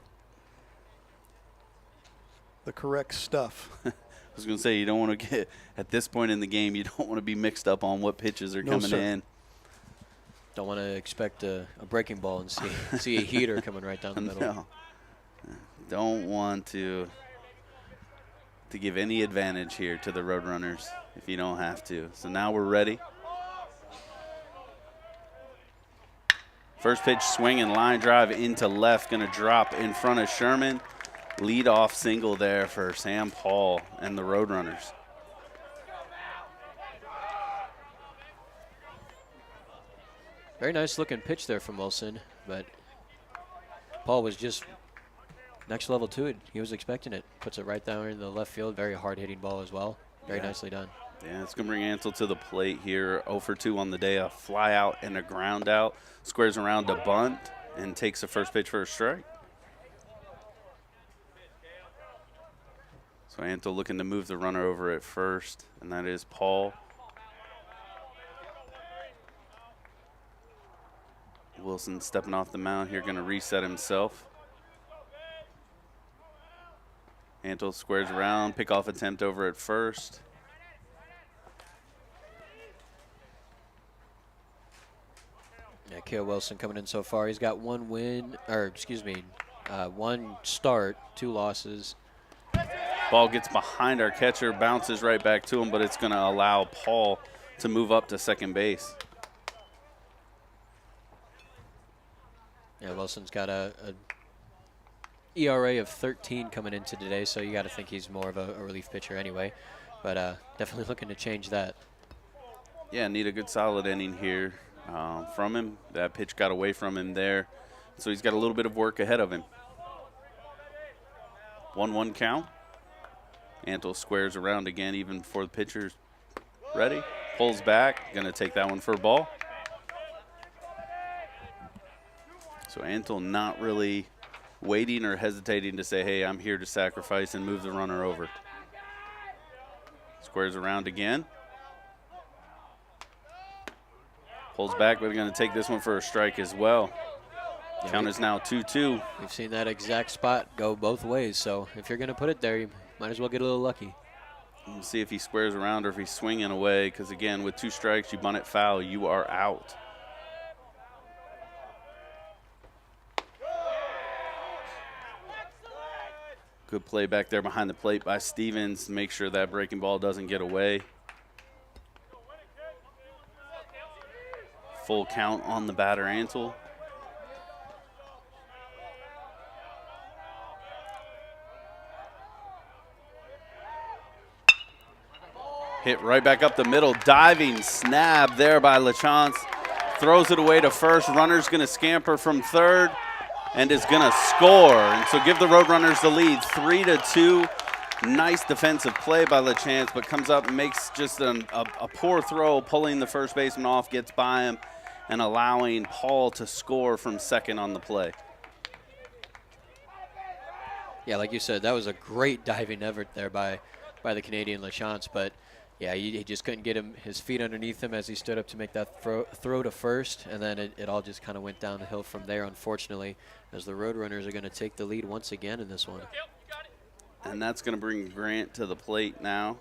correct stuff. I was going to say, you don't want to get, at this point in the game, you don't want to be mixed up on what pitches are coming in. Don't want to expect a breaking ball and see a heater coming right down the middle. No. Don't want to give any advantage here to the Roadrunners if you don't have to. So now we're ready. First pitch, swing and line drive into left, going to drop in front of Sherman. Lead-off single there for Sam Paul and the Roadrunners. Very nice looking pitch there from Wilson, but Paul was just next level to it. He was expecting it. Puts it right down in the left field. Very hard-hitting ball as well. Very nicely done. Yeah, it's going to bring Ansel to the plate here. 0 for 2 on the day. A fly out and a ground out. Squares around to bunt and takes the first pitch for a strike. So Ansel looking to move the runner over at first, and that is Paul. Wilson stepping off the mound here, going to reset himself. Antle squares around, pickoff attempt over at first. Yeah, Cale Wilson coming in so far. He's got 1 win, or excuse me, 1 start, 2 losses. Ball gets behind our catcher, bounces right back to him, but it's going to allow Paul to move up to second base. Yeah, Wilson's got a ERA of 13 coming into today, so you got to think he's more of a relief pitcher anyway. But definitely looking to change that. Yeah, need a good solid inning here from him. That pitch got away from him there, so he's got a little bit of work ahead of him. 1-1 count. Antle squares around again even before the pitcher's ready. Pulls back, going to take that one for a ball. So Antle not really waiting or hesitating to say, hey, I'm here to sacrifice and move the runner over. Squares around again. Pulls back, but we're going to take this one for a strike as well. Yeah, count is now 2-2. We've seen that exact spot go both ways, so if you're going to put it there, you might as well get a little lucky. We'll see if he squares around or if he's swinging away, because, again, with 2 strikes, you bunt it foul, you are out. Good play back there behind the plate by Stevens. Make sure that breaking ball doesn't get away. Full count on the batter, Ansel. Hit right back up the middle. Diving snap there by LaChance. Throws it away to first. Runner's going to scamper from third and is going to score. And so give the Roadrunners the lead, 3-2. Nice defensive play by LaChance, but comes up and makes just a poor throw, pulling the first baseman off, gets by him, and allowing Paul to score from second on the play. Yeah, like you said, that was a great diving effort there by the Canadian LaChance, but yeah, he just couldn't get his feet underneath him as he stood up to make that throw to first, and then it all just kind of went down the hill from there, unfortunately, as the Roadrunners are going to take the lead once again in this one. And that's going to bring Grant to the plate now.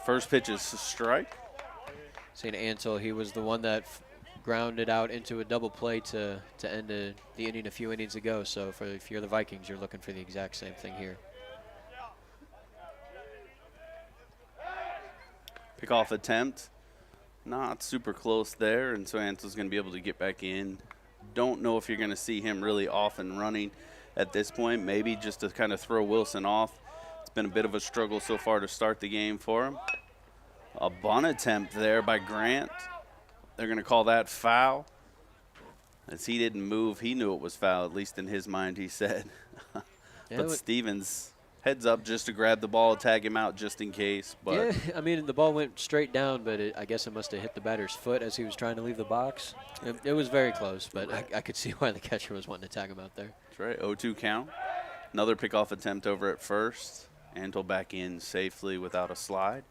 First pitch is a strike. St. Ansel, he was the one that grounded out into a double play to end the inning a few innings ago. So if you're the Vikings, you're looking for the exact same thing here. Pickoff attempt, not super close there, and so Ansel's going to be able to get back in. Don't know if you're going to see him really off and running at this point, maybe just to kind of throw Wilson off. It's been a bit of a struggle so far to start the game for him. A bunt attempt there by Grant. They're going to call that foul. As he didn't move, he knew it was foul, at least in his mind, he said. But Stevens heads up just to grab the ball, tag him out just in case. But yeah, I mean, the ball went straight down, but I guess it must have hit the batter's foot as he was trying to leave the box. It was very close, but I could see why the catcher was wanting to tag him out there. That's right, 0-2 count. Another pickoff attempt over at first. Antle back in safely without a slide.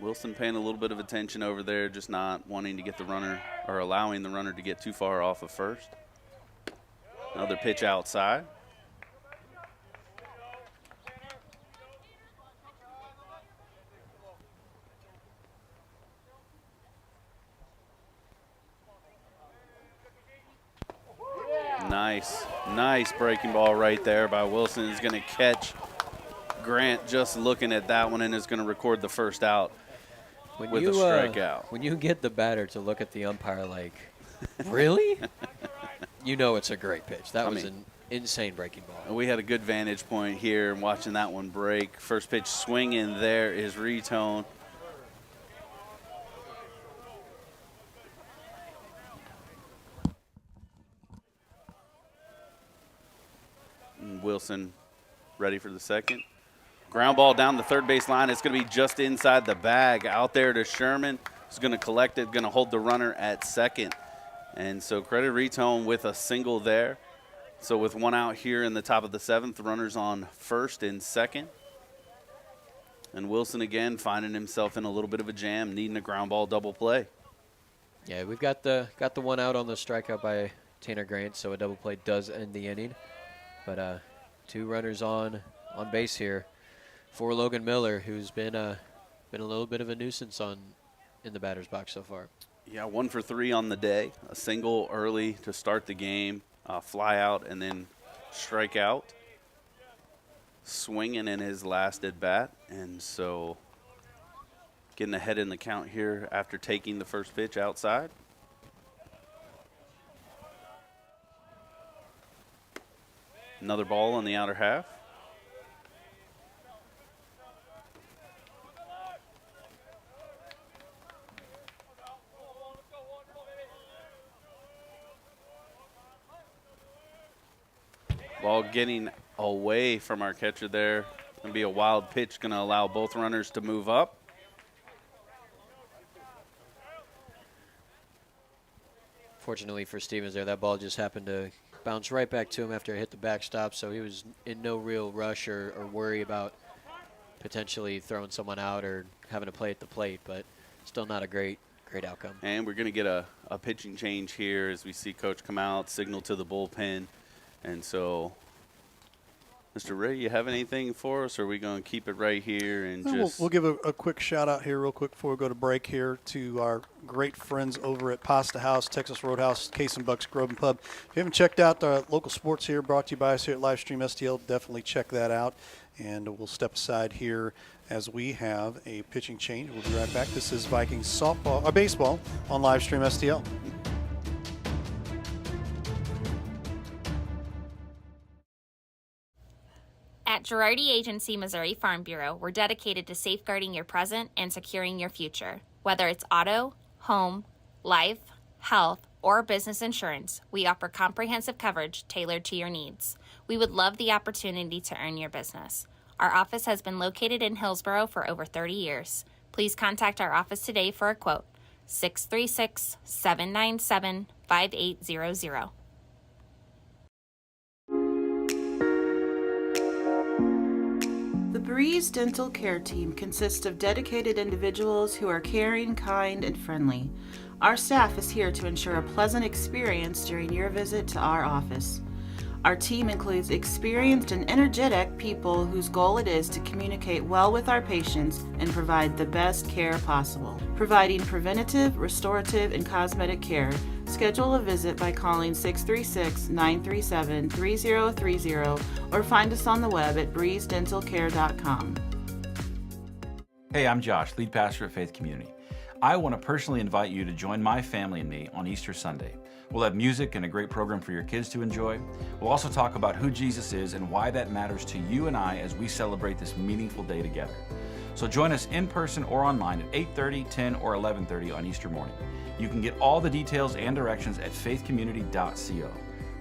Wilson paying a little bit of attention over there, just not wanting to get the runner or allowing the runner to get too far off of first. Another pitch outside. Nice breaking ball right there by Wilson. Is going to catch Grant just looking at that one and is going to record the first out with a strikeout. When you get the batter to look at the umpire like, really? You know it's a great pitch. That was an insane breaking ball. We had a good vantage point here and watching that one break. First pitch swinging there is Retone. And Wilson ready for the second. Ground ball down the third base line. It's going to be just inside the bag. Out there to Sherman. He's going to collect it, going to hold the runner at second. And so credit Retone with a single there. So with one out here in the top of the seventh, the runner's on first and second. And Wilson again finding himself in a little bit of a jam, needing a ground ball double play. Yeah, we've got the one out on the strikeout by Tanner Grant, so a double play does end the inning. But two runners on base here for Logan Miller, who's been a little bit of a nuisance in the batter's box so far. Yeah, 1 for 3 on the day. A single early to start the game, fly out, and then strike out. Swinging in his last at bat, and so getting ahead in the count here after taking the first pitch outside. Another ball on the outer half. Ball getting away from our catcher there. Going to be a wild pitch, going to allow both runners to move up. Fortunately for Stevens there, that ball just happened to bounce right back to him after it hit the backstop, so he was in no real rush or worry about potentially throwing someone out or having to play at the plate, but still not a great outcome. And we're going to get a pitching change here as we see Coach come out, signal to the bullpen. And so Mr. Ray, you have anything for us, or are we going to keep it right here and just... We'll give a quick shout out here real quick before we go to break here to our great friends over at Pasta House, Texas Roadhouse, Case and Bucks Grove and Pub. If you haven't checked out the local sports here brought to you by us here at Livestream STL, definitely check that out. And we'll step aside here as we have a pitching change. We'll be right back. This is Vikings baseball on Livestream STL. At Girardi Agency Missouri Farm Bureau, we're dedicated to safeguarding your present and securing your future. Whether it's auto, home, life, health, or business insurance, we offer comprehensive coverage tailored to your needs. We would love the opportunity to earn your business. Our office has been located in Hillsborough for over 30 years. Please contact our office today for a quote, 636-797-5800. The Breeze Dental Care Team consists of dedicated individuals who are caring, kind, and friendly. Our staff is here to ensure a pleasant experience during your visit to our office. Our team includes experienced and energetic people whose goal it is to communicate well with our patients and provide the best care possible. Providing preventative, restorative, and cosmetic care, schedule a visit by calling 636-937-3030 or find us on the web at breezedentalcare.com. Hey, I'm Josh, lead pastor at Faith Community. I want to personally invite you to join my family and me on Easter Sunday. We'll have music and a great program for your kids to enjoy. We'll also talk about who Jesus is and why that matters to you and I as we celebrate this meaningful day together. So join us in person or online at 8:30, 10, or 11:30 on Easter morning. You can get all the details and directions at faithcommunity.co.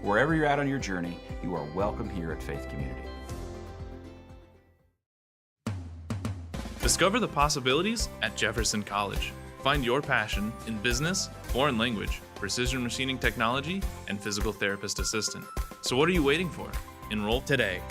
Wherever you're at on your journey, you are welcome here at Faith Community. Discover the possibilities at Jefferson College. Find your passion in business, foreign language, precision machining technology, and physical therapist assistant. So what are you waiting for? Enroll today.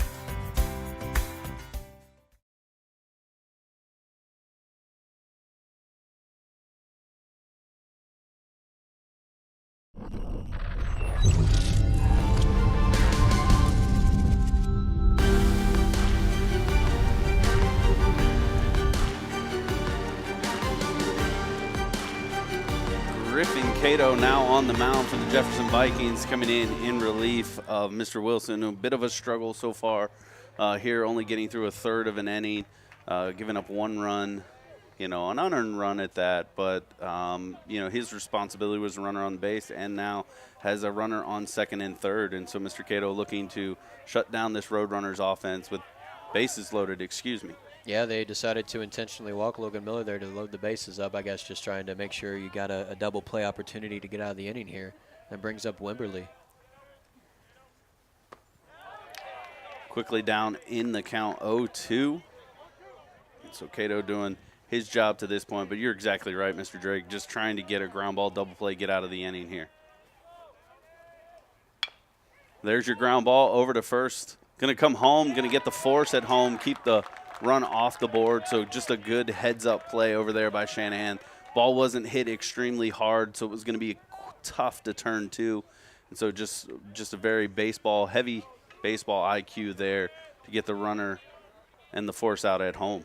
Cato now on the mound for the Jefferson Vikings, coming in relief of Mr. Wilson. A bit of a struggle so far here, only getting through a third of an inning, giving up one run, an unearned run at that. But, his responsibility was a runner on base and now has a runner on second and third. And so Mr. Cato looking to shut down this Roadrunners offense with bases loaded, Yeah, they decided to intentionally walk Logan Miller there to load the bases up, I guess just trying to make sure you got a double play opportunity to get out of the inning here. That brings up Wimberly. Quickly down in the count 0-2. So Cato doing his job to this point, but you're exactly right, Mr. Drake, just trying to get a ground ball double play, get out of the inning here. There's your ground ball over to first. Going to come home, going to get the force at home, keep the run off the board, so just a good heads-up play over there by Shanahan. Ball wasn't hit extremely hard, so it was going to be tough to turn to. And so just a very heavy baseball IQ there to get the runner and the force out at home.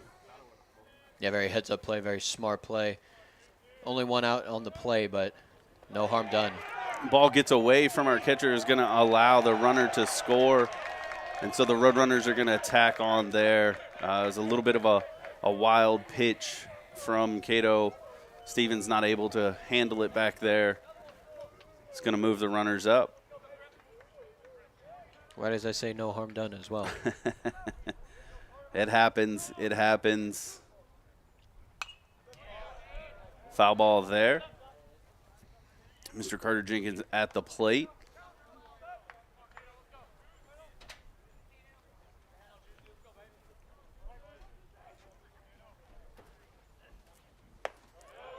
Yeah, very heads-up play, very smart play. Only one out on the play, but no harm done. Ball gets away from our catcher, is going to allow the runner to score. And so the Roadrunners are going to attack on there. It was a little bit of a wild pitch from Cato. Stevens not able to handle it back there. It's going to move the runners up. Why does I say no harm done as well? It happens. It happens. Foul ball there. Mr. Carter Jenkins at the plate.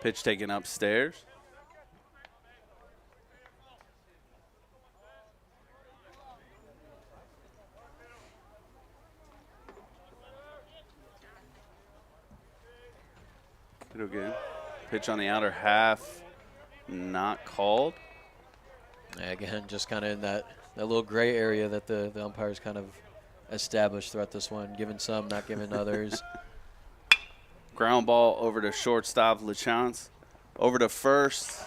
Pitch taken upstairs. It'll get pitch on the outer half, not called. Again, just kind of in that little gray area that the umpires kind of established throughout this one, giving some, not giving others. Ground ball over to shortstop LaChance, over to first,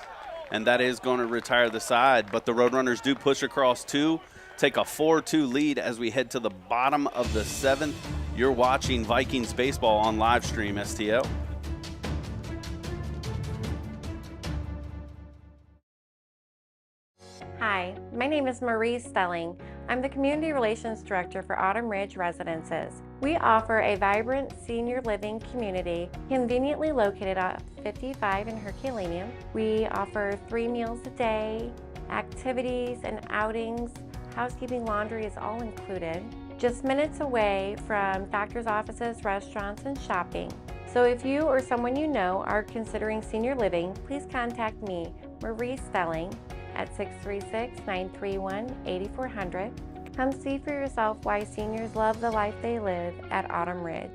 and that is going to retire the side. But the Roadrunners do push across 2, take a 4-2 lead as we head to the bottom of the 7th. You're watching Vikings baseball on live stream STL. Hi, my name is Marie Stelling. I'm the Community Relations Director for Autumn Ridge Residences. We offer a vibrant senior living community conveniently located at 55 in Herculaneum. We offer 3 meals a day, activities and outings. Housekeeping, laundry is all included. Just minutes away from doctor's offices, restaurants, and shopping. So if you or someone you know are considering senior living, please contact me, Marie Stelling, at 636-931-8400. Come see for yourself why seniors love the life they live at Autumn Ridge.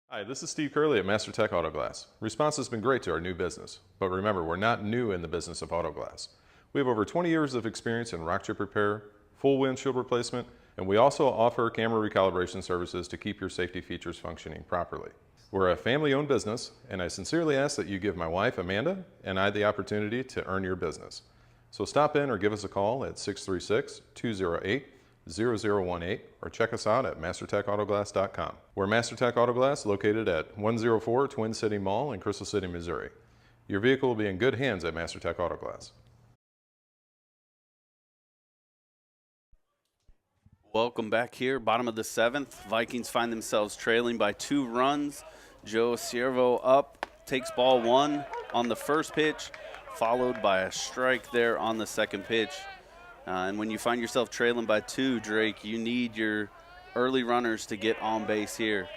Hi, this is Steve Curley at Master Tech Auto Glass. Response has been great to our new business, but remember, we're not new in the business of auto glass. We have over 20 years of experience in rock chip repair, full windshield replacement, and we also offer camera recalibration services to keep your safety features functioning properly. We're a family-owned business, and I sincerely ask that you give my wife, Amanda, and I the opportunity to earn your business. So stop in or give us a call at 636-208-0018 or check us out at mastertechautoglass.com. We're Master Tech Auto Glass, located at 104 Twin City Mall in Crystal City, Missouri. Your vehicle will be in good hands at Master Tech Auto Glass. Welcome back here, bottom of the 7th. Vikings find themselves trailing by 2 runs. Joe Ciervo up, takes ball 1 on the first pitch, followed by a strike there on the second pitch. And when you find yourself trailing by 2, Drake, you need your early runners to get on base here.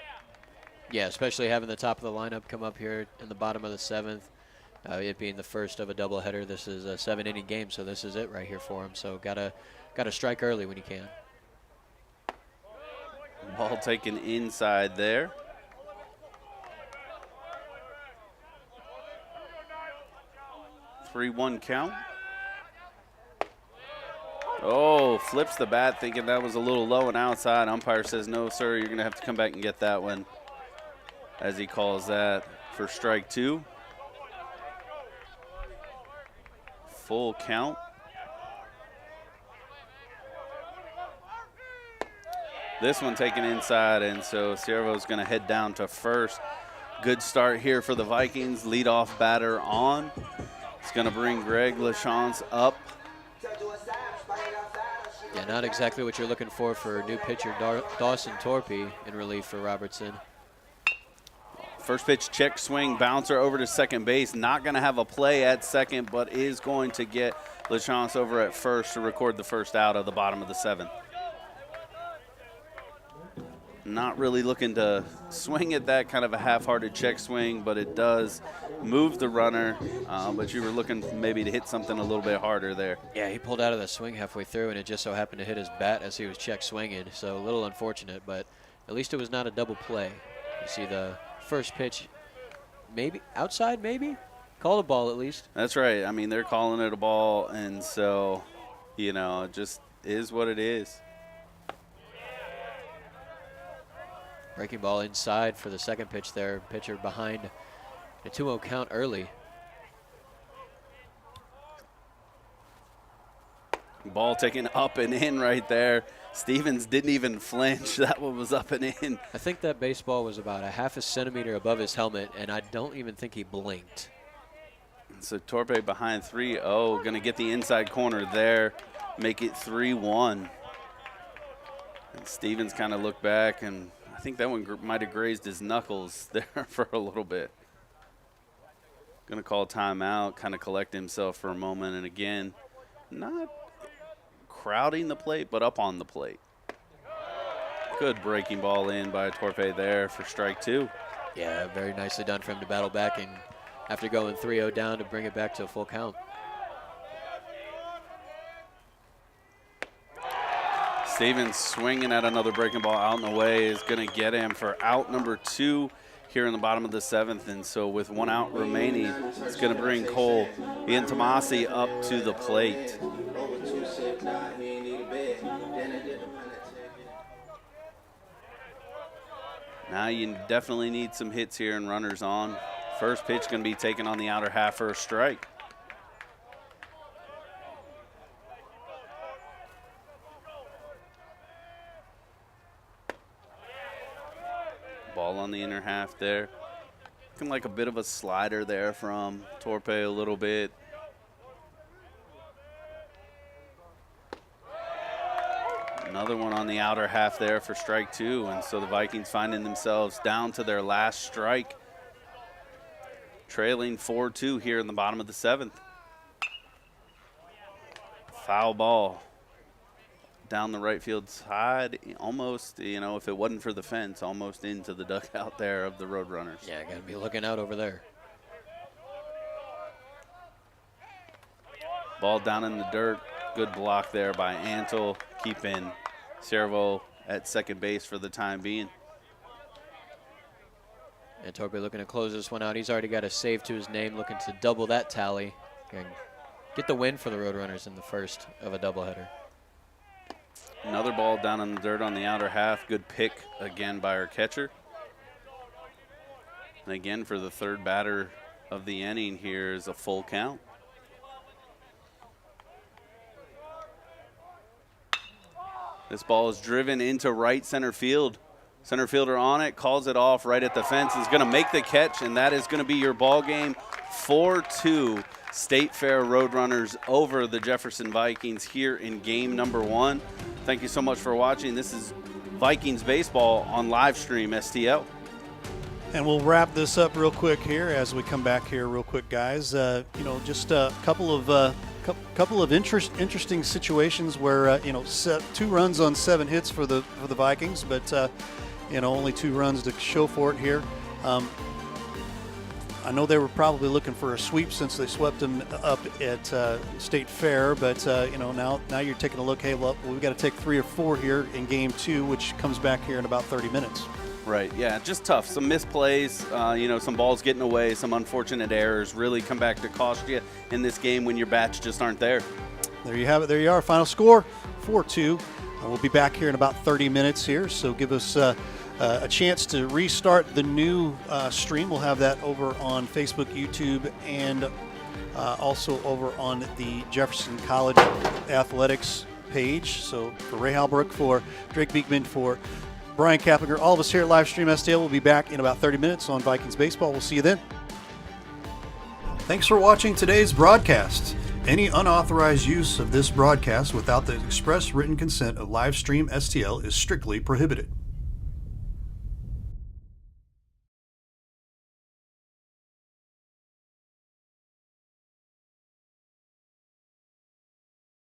Yeah, especially having the top of the lineup come up here in the bottom of the 7th. It being the first of a doubleheader. This is a 7-inning game, so this is it right here for him. So gotta strike early when you can. Ball taken inside there. Three-one count. Oh, flips the bat, thinking that was a little low and outside. Umpire says, no, sir, you're going to have to come back and get that one, as he calls that for strike 2. Full count. This one taken inside, and so Ciervo's going to head down to first. Good start here for the Vikings. Leadoff batter on. It's going to bring Greg LaChance up. Yeah, not exactly what you're looking for new pitcher Dawson Torpy in relief for Robertson. First pitch, check swing, bouncer over to second base. Not going to have a play at second, but is going to get LaChance over at first to record the first out of the bottom of the 7th. Not really looking to swing at that, kind of a half-hearted check swing, but it does move the runner. But you were looking maybe to hit something a little bit harder there. Yeah, he pulled out of the swing halfway through, and it just so happened to hit his bat as he was check swinging. So a little unfortunate, but at least it was not a double play. You see the first pitch, maybe outside, maybe? Call the ball at least. That's right. I mean, they're calling it a ball, and so, you know, it just is what it is. Breaking ball inside for the second pitch there. Pitcher behind a 2-0 count early. Ball taken up and in right there. Stevens didn't even flinch. That one was up and in. I think that baseball was about a half a centimeter above his helmet, and I don't even think he blinked. So Torpe behind 3-0. Going to get the inside corner there. Make it 3-1. And Stevens kind of looked back, and I think that one might have grazed his knuckles there for a little bit. Going to call timeout, kind of collect himself for a moment. And again, not crowding the plate, but up on the plate. Good breaking ball in by Torpe there for strike 2. Yeah, very nicely done for him to battle back, and after going 3-0 down, to bring it back to a full count. Stevens swinging at another breaking ball out in the way is going to get him for out number 2 here in the bottom of the 7th. And so with 1 out remaining, it's going to bring Cole Ian Tomasi up to the plate. Now you definitely need some hits here and runners on. First pitch going to be taken on the outer half for a strike. Ball on the inner half there. Looking like a bit of a slider there from Torpe a little bit. Another one on the outer half there for strike two, and so the Vikings finding themselves down to their last strike, trailing 4-2 here in the bottom of the seventh. Foul ball down the right field side, almost, you know, if it wasn't for the fence, almost into the dugout there of the Roadrunners. Yeah, got to be looking out over there. Ball down in the dirt. Good block there by Antle, keeping Cervo at second base for the time being. And Torpe looking to close this one out. He's already got a save to his name, looking to double that tally. And get the win for the Roadrunners in the first of a doubleheader. Another ball down in the dirt on the outer half. Good pick again by our catcher. And again, for the third batter of the inning, here is a full count. This ball is driven into right center field. Center fielder on it, calls it off right at the fence, is going to make the catch, and that is going to be your ball game. 4-2 State Fair Roadrunners over the Jefferson Vikings here in game number one. Thank you so much for watching. This is Vikings baseball on live stream STL. And we'll wrap this up real quick here as we come back here real quick, guys. Just a couple of interesting situations where 2 runs on 7 hits for the Vikings, but only 2 runs to show for it here. I know they were probably looking for a sweep since they swept them up at State Fair, but now you're taking a look. Hey, well, we've got to take 3 or 4 here in game 2, which comes back here in about 30 minutes. Right, yeah, just tough. Some misplays, some balls getting away, some unfortunate errors really come back to cost you in this game when your bats just aren't there. There you have it. There you are. Final score, 4-2. We'll be back here in about 30 minutes here, so give us a chance to restart the new stream. We'll have that over on Facebook, YouTube, and also over on the Jefferson College Athletics page. So for Ray Halbrook, for Drake Beekman, for Brian Kaplinger, all of us here at Livestream STL will be back in about 30 minutes on Vikings Baseball. We'll see you then. Thanks for watching today's broadcast. Any unauthorized use of this broadcast without the express written consent of Livestream STL is strictly prohibited.